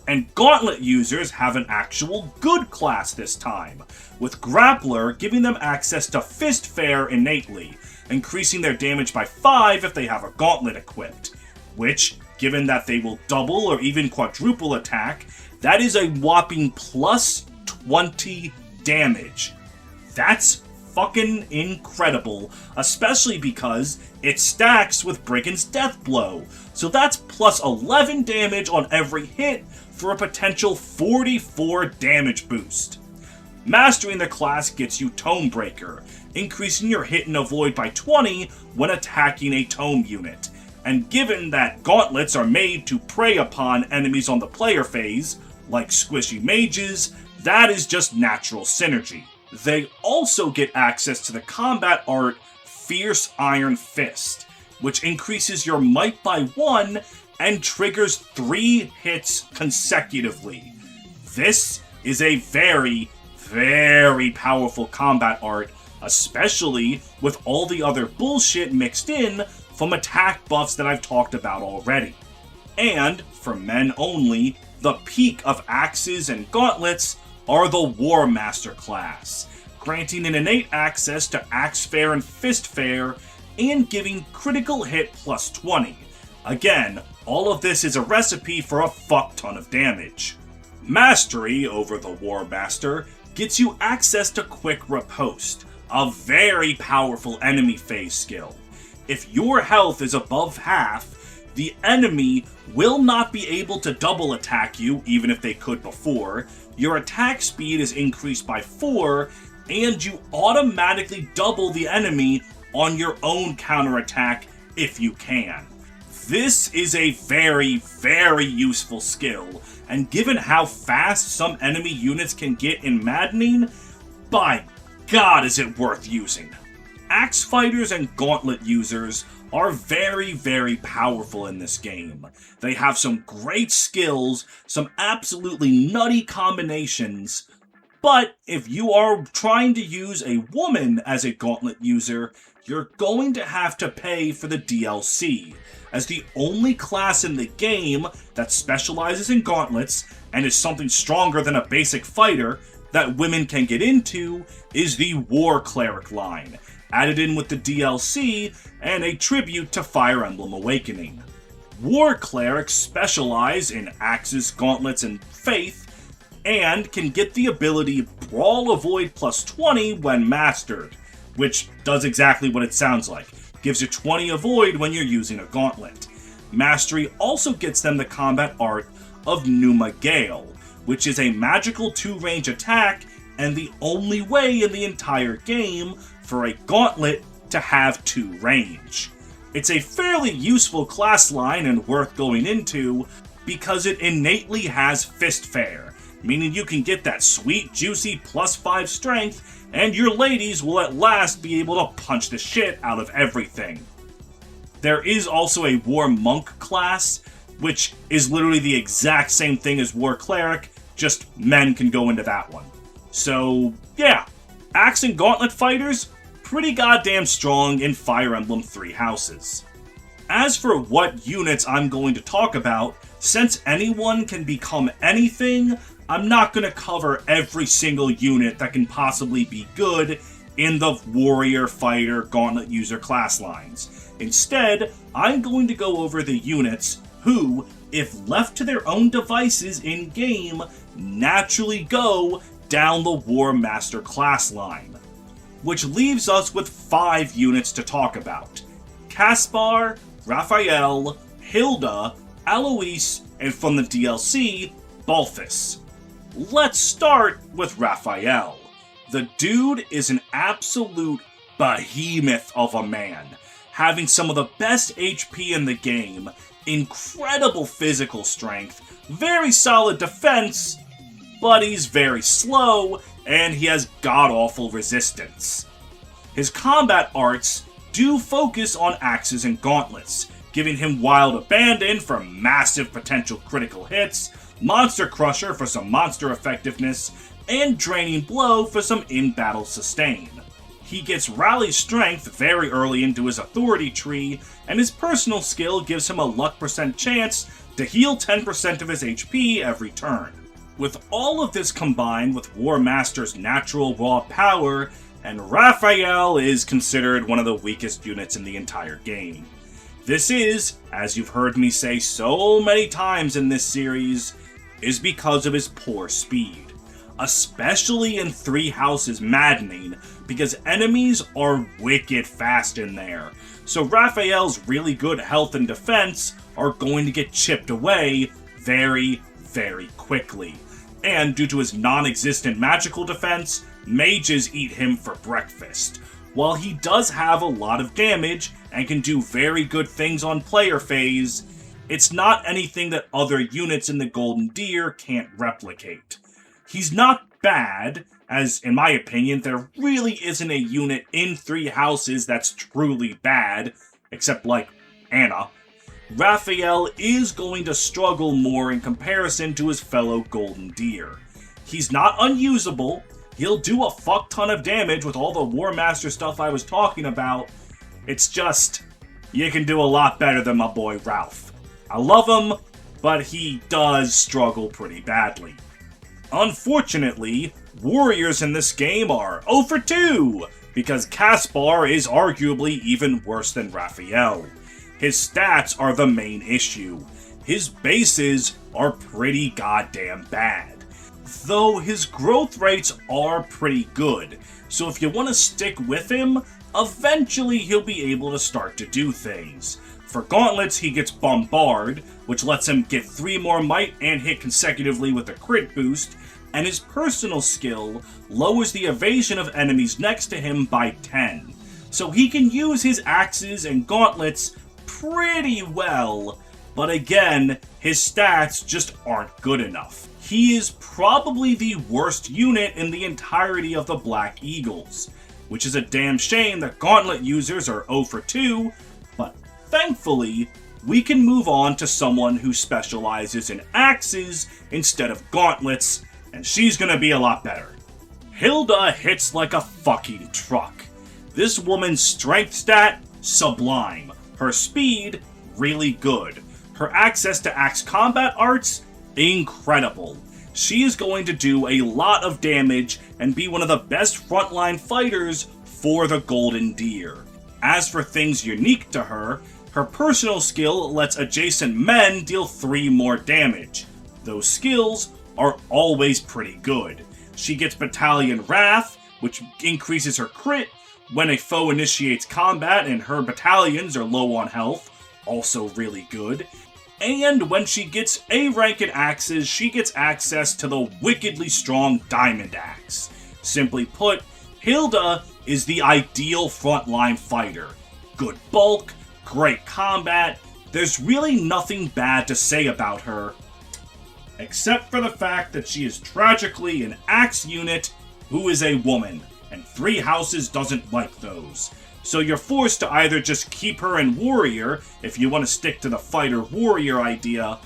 And Gauntlet users have an actual good class this time, with Grappler giving them access to Fist Fair innately, increasing their damage by 5 if they have a Gauntlet equipped, which, given that they will double or even quadruple attack, that is a whopping plus 20 damage. That's fucking incredible, especially because it stacks with Brigand's Death Blow. So that's plus 11 damage on every hit for a potential 44 damage boost. Mastering the class gets you Tome Breaker, increasing your hit and avoid by 20 when attacking a tome unit. And given that gauntlets are made to prey upon enemies on the player phase, like squishy mages, that is just natural synergy. They also get access to the combat art Fierce Iron Fist, which increases your might by 1 and triggers 3 hits consecutively. This is a very, very powerful combat art, especially with all the other bullshit mixed in from attack buffs that I've talked about already. And, for men only, the peak of axes and gauntlets are the War Master class, granting an innate access to Axe Fair and Fist Fair, and giving critical hit plus 20. Again, all of this is a recipe for a fuck ton of damage. Mastery over the War Master gets you access to Quick Riposte, a very powerful enemy phase skill. If your health is above half, the enemy will not be able to double attack you, even if they could before. Your attack speed is increased by 4, and you automatically double the enemy on your own counterattack if you can. This is a very, very useful skill, and given how fast some enemy units can get in Maddening, by God is it worth using. Axe fighters and gauntlet users are very, very powerful in this game. They have some great skills, some absolutely nutty combinations, but if you are trying to use a woman as a gauntlet user, you're going to have to pay for the DLC, as the only class in the game that specializes in gauntlets and is something stronger than a basic fighter that women can get into is the War Cleric line, added in with the DLC and a tribute to Fire Emblem Awakening. War Clerics specialize in axes, gauntlets, and faith, and can get the ability Brawl Avoid plus 20 when mastered, which does exactly what it sounds like. Gives you 20 avoid when you're using a gauntlet. Mastery also gets them the combat art of Numa Gale, which is a magical 2-range attack and the only way in the entire game for a gauntlet to have 2 range. It's a fairly useful class line and worth going into because it innately has Fist Fair, meaning you can get that sweet, juicy plus 5 strength and your ladies will at last be able to punch the shit out of everything. There is also a War Monk class, which is literally the exact same thing as War Cleric, just men can go into that one. So, yeah, Axe and Gauntlet fighters, pretty goddamn strong in Fire Emblem 3 Houses. As for what units I'm going to talk about, since anyone can become anything, I'm not going to cover every single unit that can possibly be good in the Warrior, Fighter, Gauntlet user class lines. Instead, I'm going to go over the units who, if left to their own devices in-game, naturally go down the War Master class line. Which leaves us with 5 units to talk about. Caspar, Raphael, Hilda, Alois, and from the DLC, Balthus. Let's start with Raphael. The dude is an absolute behemoth of a man, having some of the best HP in the game, incredible physical strength, very solid defense, but he's very slow, and he has god-awful resistance. His combat arts do focus on axes and gauntlets, giving him Wild Abandon for massive potential critical hits, Monster Crusher for some monster effectiveness, and Draining Blow for some in-battle sustain. He gets Rally Strength very early into his authority tree, and his personal skill gives him a luck percent chance to heal 10% of his HP every turn. With all of this combined with War Master's natural raw power, and Raphael is considered one of the weakest units in the entire game. This is, as you've heard me say so many times in this series, is because of his poor speed. especially in 3 houses maddening, because enemies are wicked fast in there. So Raphael's really good health and defense are going to get chipped away very, very quickly. And due to his non-existent magical defense, mages eat him for breakfast. While he does have a lot of damage and can do very good things on player phase, it's not anything that other units in the Golden Deer can't replicate. He's not bad, as in my opinion, there really isn't a unit in 3 houses that's truly bad, except like Anna. Raphael is going to struggle more in comparison to his fellow Golden Deer. He's not unusable, he'll do a fuck ton of damage with all the War Master stuff I was talking about. It's just, you can do a lot better than my boy Ralph. I love him, but he does struggle pretty badly. Unfortunately, warriors in this game are 0 for 2, because Caspar is arguably even worse than Raphael. His stats are the main issue. His bases are pretty goddamn bad. Though his growth rates are pretty good, so if you want to stick with him, eventually he'll be able to start to do things. For gauntlets, he gets Bombard, which lets him get 3 more might and hit consecutively with a crit boost, and his personal skill lowers the evasion of enemies next to him by 10. So he can use his axes and gauntlets pretty well, but again, his stats just aren't good enough. He is probably the worst unit in the entirety of the Black Eagles, which is a damn shame that gauntlet users are 0 for 2, but thankfully, we can move on to someone who specializes in axes instead of gauntlets, and she's gonna be a lot better. Hilda hits like a fucking truck. This woman's strength stat, sublime. Her speed, really good. Her access to axe combat arts, incredible. She is going to do a lot of damage and be one of the best frontline fighters for the Golden Deer. As for things unique to her, her personal skill lets adjacent men deal 3 more damage. Those skills are always pretty good. She gets Battalion Wrath, which increases her crit when a foe initiates combat and her battalions are low on health, also really good. And when she gets A rank in axes, she gets access to the wickedly strong Diamond Axe. Simply put, Hilda is the ideal frontline fighter. Good bulk, great combat, there's really nothing bad to say about her, except for the fact that she is tragically an axe unit who is a woman, and 3 houses doesn't like those. So you're forced to either just keep her in warrior, if you want to stick to the fighter-warrior idea,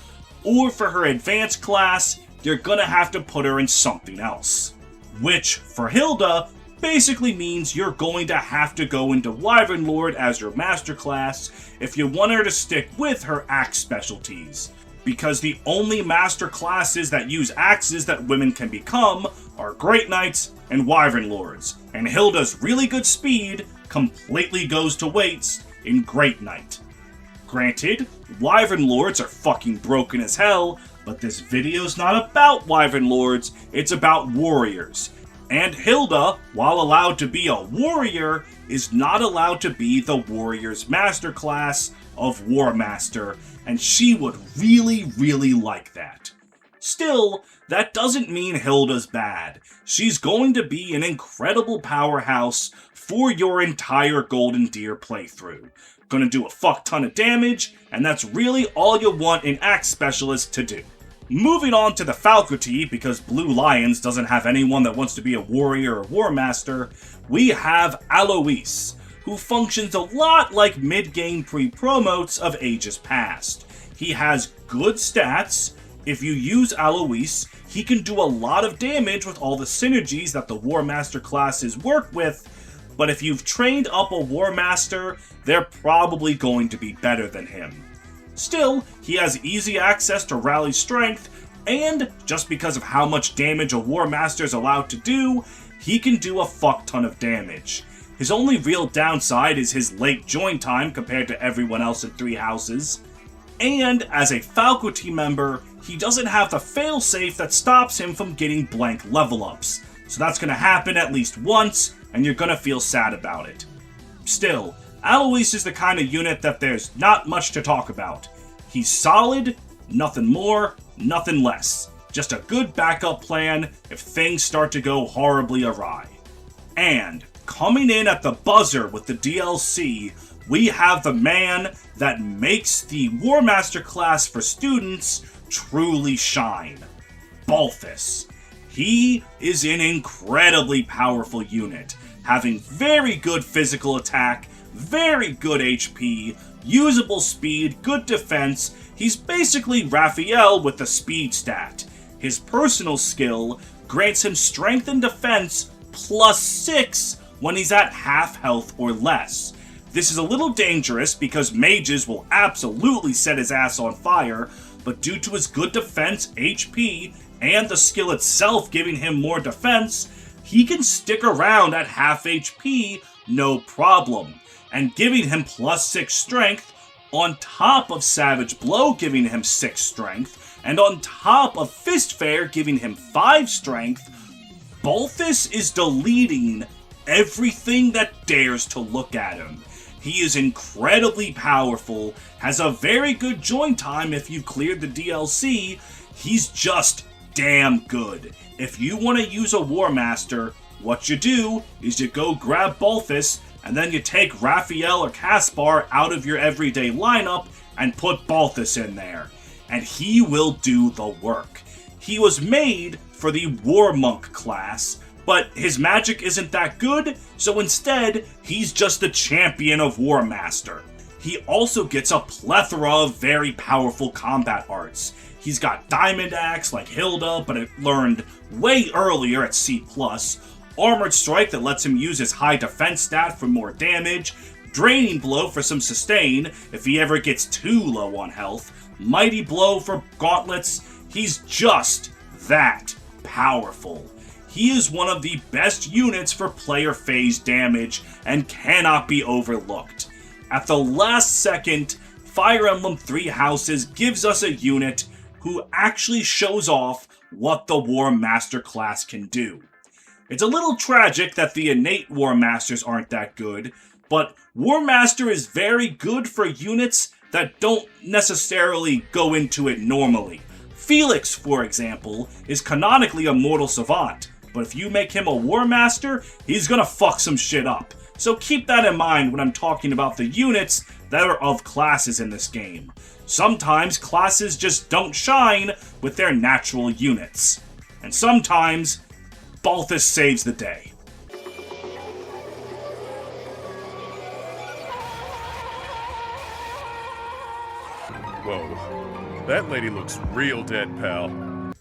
or for her advanced class, you're gonna have to put her in something else. Which, for Hilda, basically means you're going to have to go into Wyvern Lord as your master class if you want her to stick with her axe specialties. Because the only master classes that use axes that women can become are Great Knights and Wyvern Lords, and Hilda's really good speed completely goes to waste in Great Knight. Granted, Wyvern Lords are fucking broken as hell, but this video's not about Wyvern Lords, it's about warriors. And Hilda, while allowed to be a warrior, is not allowed to be the warrior's masterclass of War Master, and she would really, really like that. Still, that doesn't mean Hilda's bad. She's going to be an incredible powerhouse for your entire Golden Deer playthrough. Gonna do a fuck ton of damage, and that's really all you want an axe specialist to do. Moving on to the faculty, because Blue Lions doesn't have anyone that wants to be a warrior or war master, we have Alois, who functions a lot like mid-game pre-promotes of ages past. He has good stats. If you use Alois, he can do a lot of damage with all the synergies that the War Master classes work with, but if you've trained up a War Master, they're probably going to be better than him. Still, he has easy access to rally strength, and just because of how much damage a War Master is allowed to do, he can do a fuck ton of damage. His only real downside is his late join time compared to everyone else in 3 houses. And as a faculty member, he doesn't have the failsafe that stops him from getting blank level ups. So that's gonna happen at least once, and you're gonna feel sad about it. Still, Alois is the kind of unit that there's not much to talk about. He's solid, nothing more, nothing less. Just a good backup plan if things start to go horribly awry. And, coming in at the buzzer with the DLC, we have the man that makes the War Master class for students truly shine. Balthus. He is an incredibly powerful unit, having very good physical attack, very good HP, usable speed, good defense. He's basically Raphael with the speed stat. His personal skill grants him strength and defense +6 when he's at half health or less. This is a little dangerous because mages will absolutely set his ass on fire, but due to his good defense, HP, and the skill itself giving him more defense, he can stick around at half HP no problem, and giving him +6 strength, on top of Savage Blow giving him 6 strength, and on top of Fistfare giving him 5 strength, Balthus is deleting everything that dares to look at him. He is incredibly powerful, has a very good join time if you've cleared the DLC. He's just damn good. If you want to use a War Master, what you do is you go grab Balthus, and then you take Raphael or Caspar out of your everyday lineup and put Balthus in there. And he will do the work. He was made for the War Monk class, but his magic isn't that good, so instead, he's just the champion of War Master. He also gets a plethora of very powerful combat arts. He's got Diamond Axe like Hilda, but it learned way earlier at C+, Armored Strike that lets him use his high defense stat for more damage, Draining Blow for some sustain if he ever gets too low on health, Mighty Blow for gauntlets. He's just that powerful. He is one of the best units for player phase damage and cannot be overlooked. At the last second, Fire Emblem Three Houses gives us a unit who actually shows off what the War Master class can do. It's a little tragic that the innate War Masters aren't that good, but War Master is very good for units that don't necessarily go into it normally. Felix, for example, is canonically a Mortal Savant, but if you make him a War Master, he's gonna fuck some shit up. So keep that in mind when I'm talking about the units that are of classes in this game. Sometimes classes just don't shine with their natural units. And sometimes, Balthus saves the day. Whoa, that lady looks real dead, pal.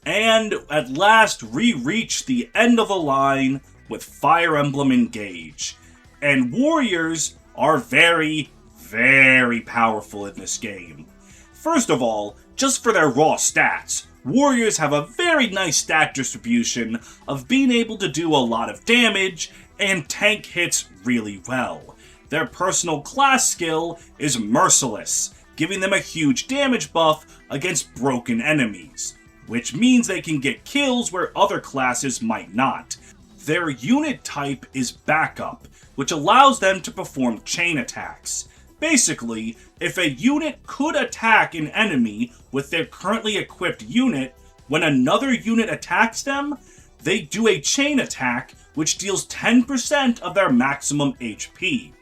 And at last we reach the end of the line with Fire Emblem Engage. And warriors are very, very powerful in this game. First of all, just for their raw stats, warriors have a very nice stat distribution of being able to do a lot of damage and tank hits really well. Their personal class skill is Merciless, giving them a huge damage buff against broken enemies, which means they can get kills where other classes might not. Their unit type is Backup, which allows them to perform chain attacks. Basically, if a unit could attack an enemy with their currently equipped unit, when another unit attacks them, they do a chain attack which deals 10% of their maximum HP.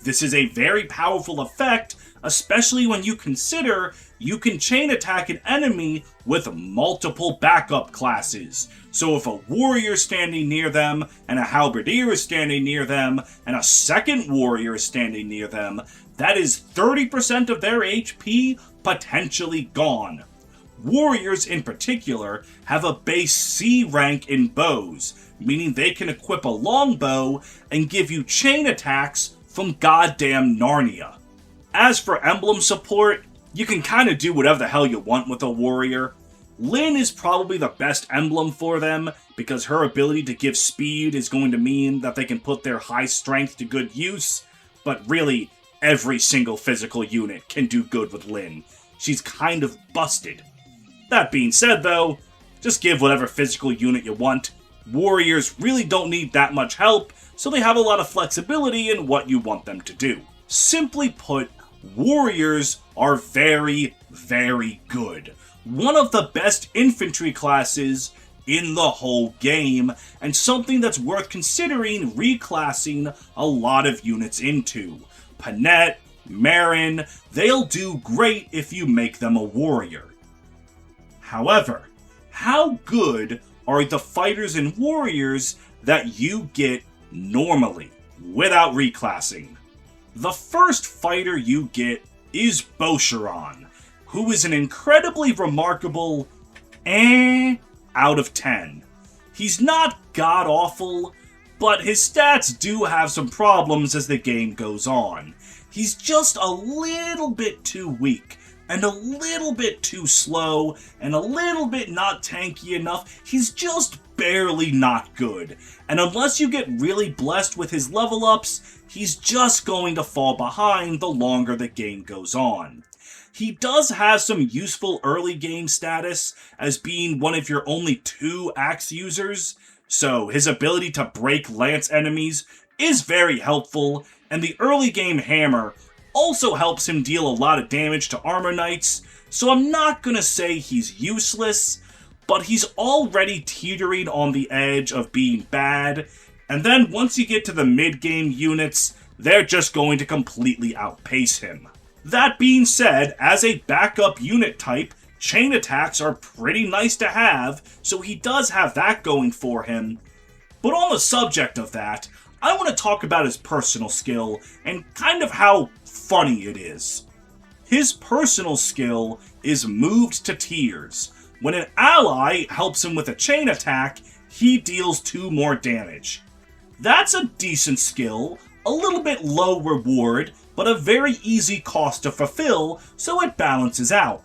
This is a very powerful effect, especially when you consider you can chain attack an enemy with multiple backup classes. So if a warrior is standing near them, and a halberdier is standing near them, and a second warrior is standing near them, that is 30% of their HP potentially gone. Warriors in particular have a base C rank in bows, meaning they can equip a longbow and give you chain attacks from goddamn Narnia. As for emblem support, you can kinda do whatever the hell you want with a warrior. Lyn is probably the best emblem for them, because her ability to give speed is going to mean that they can put their high strength to good use, but really, every single physical unit can do good with Lyn. She's kind of busted. That being said though, just give whatever physical unit you want. Warriors really don't need that much help, so they have a lot of flexibility in what you want them to do. Simply put, warriors are very, very good. One of the best infantry classes in the whole game, and something that's worth considering reclassing a lot of units into. Panette, Marin, they'll do great if you make them a warrior. However, how good are the fighters and warriors that you get normally, without reclassing? The first fighter you get is Bosharon, who is an incredibly remarkable out of 10. He's not god-awful, but his stats do have some problems as the game goes on. He's just a little bit too weak, and a little bit too slow, and a little bit not tanky enough. He's just barely not good. And unless you get really blessed with his level ups, he's just going to fall behind the longer the game goes on. He does have some useful early game status as being one of your only 2 axe users, so his ability to break lance enemies is very helpful, and the early game hammer also helps him deal a lot of damage to armor knights, so I'm not gonna say he's useless, but he's already teetering on the edge of being bad, and then once you get to the mid-game units, they're just going to completely outpace him. That being said, as a backup unit type, chain attacks are pretty nice to have, so he does have that going for him. But on the subject of that, I want to talk about his personal skill and kind of how funny it is. His personal skill is moved to tears. When an ally helps him with a chain attack, he deals 2 more damage. That's a decent skill, a little bit low reward, but a very easy cost to fulfill, so it balances out.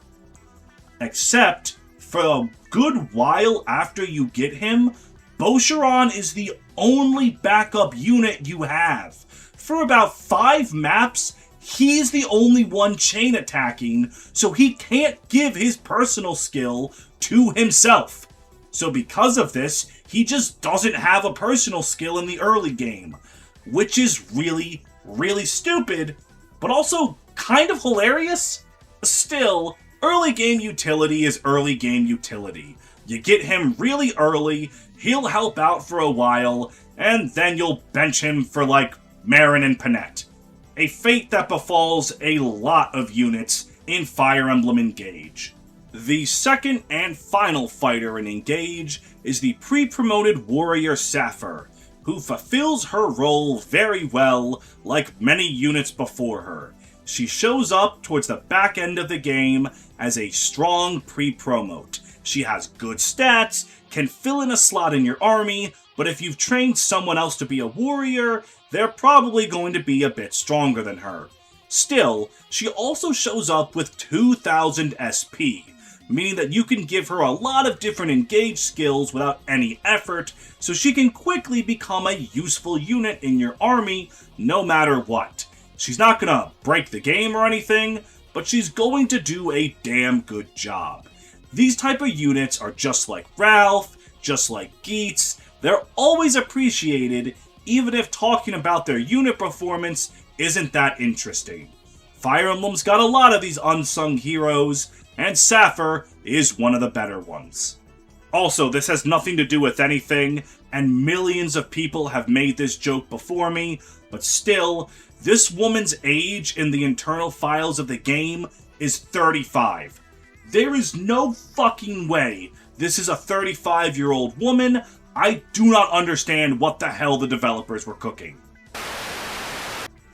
Except, for a good while after you get him, Bosharon is the only backup unit you have. For about 5 maps, he's the only one chain attacking, so he can't give his personal skill to himself. So because of this, he just doesn't have a personal skill in the early game, which is really, really stupid, but also kind of hilarious. Still, early game utility is early game utility. You get him really early, he'll help out for a while, and then you'll bench him for like Marin and Panette. A fate that befalls a lot of units in Fire Emblem Engage. The second and final fighter in Engage is the pre-promoted warrior Sapphire, who fulfills her role very well, like many units before her. She shows up towards the back end of the game as a strong pre-promote. She has good stats, can fill in a slot in your army, but if you've trained someone else to be a warrior, they're probably going to be a bit stronger than her. Still, she also shows up with 2000 SP, meaning that you can give her a lot of different engage skills without any effort, so she can quickly become a useful unit in your army no matter what. She's not gonna break the game or anything, but she's going to do a damn good job. These type of units are just like Ralph, just like Geats. They're always appreciated, even if talking about their unit performance isn't that interesting. Fire Emblem's got a lot of these unsung heroes, and Sapphire is one of the better ones. Also, this has nothing to do with anything, and millions of people have made this joke before me, but still, this woman's age in the internal files of the game is 35. There is no fucking way this is a 35-year-old woman. I do not understand what the hell the developers were cooking.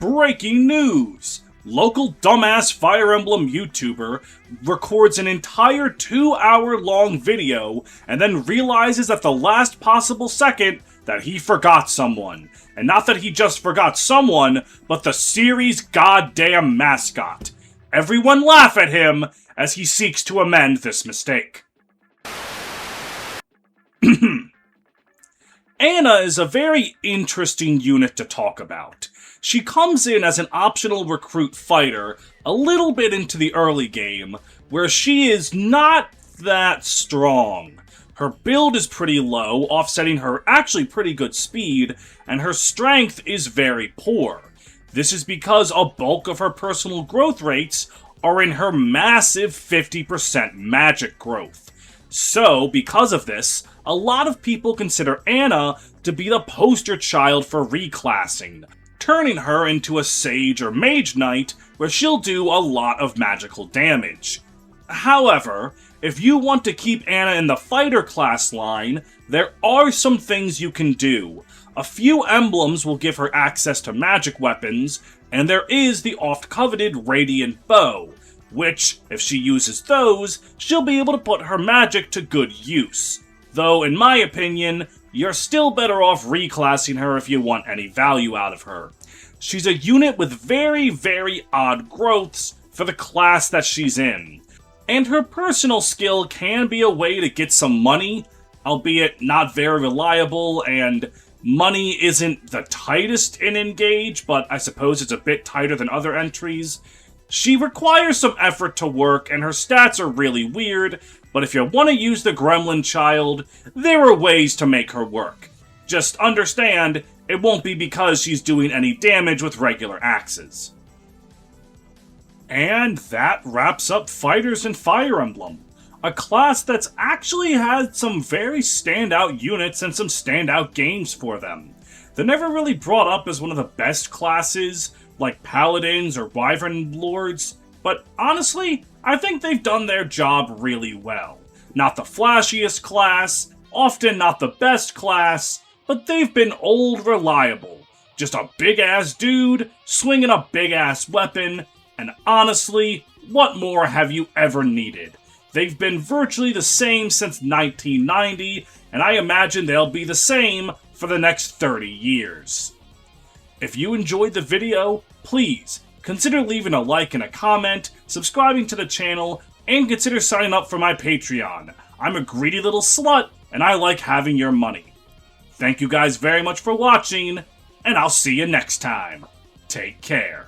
Breaking news! Local dumbass Fire Emblem YouTuber records an entire 2-hour-long video and then realizes at the last possible second that he forgot someone. And not that he just forgot someone, but the series' goddamn mascot. Everyone laugh at him as he seeks to amend this mistake. Anna is a very interesting unit to talk about. She comes in as an optional recruit fighter a little bit into the early game, where she is not that strong. Her build is pretty low, offsetting her actually pretty good speed, and her strength is very poor. This is because a bulk of her personal growth rates are in her massive 50% magic growth. So, because of this, a lot of people consider Anna to be the poster child for reclassing, turning her into a sage or mage knight where she'll do a lot of magical damage. However, if you want to keep Anna in the fighter class line, there are some things you can do. A few emblems will give her access to magic weapons, and there is the oft-coveted Radiant Bow, which, if she uses those, she'll be able to put her magic to good use. Though, in my opinion, you're still better off reclassing her if you want any value out of her. She's a unit with very, very odd growths for the class that she's in. And her personal skill can be a way to get some money, albeit not very reliable, and money isn't the tightest in Engage, but I suppose it's a bit tighter than other entries. She requires some effort to work, and her stats are really weird, but if you want to use the Gremlin Child, there are ways to make her work. Just understand, it won't be because she's doing any damage with regular axes. And that wraps up Fighters in Fire Emblem, a class that's actually had some very standout units and some standout games for them. They're never really brought up as one of the best classes, like Paladins or Wyvern Lords, but honestly, I think they've done their job really well. Not the flashiest class, often not the best class, but they've been old reliable. Just a big-ass dude, swinging a big-ass weapon, and honestly, what more have you ever needed? They've been virtually the same since 1990, and I imagine they'll be the same for the next 30 years. If you enjoyed the video, please consider leaving a like and a comment, subscribing to the channel, and consider signing up for my Patreon. I'm a greedy little slut, and I like having your money. Thank you guys very much for watching, and I'll see you next time. Take care.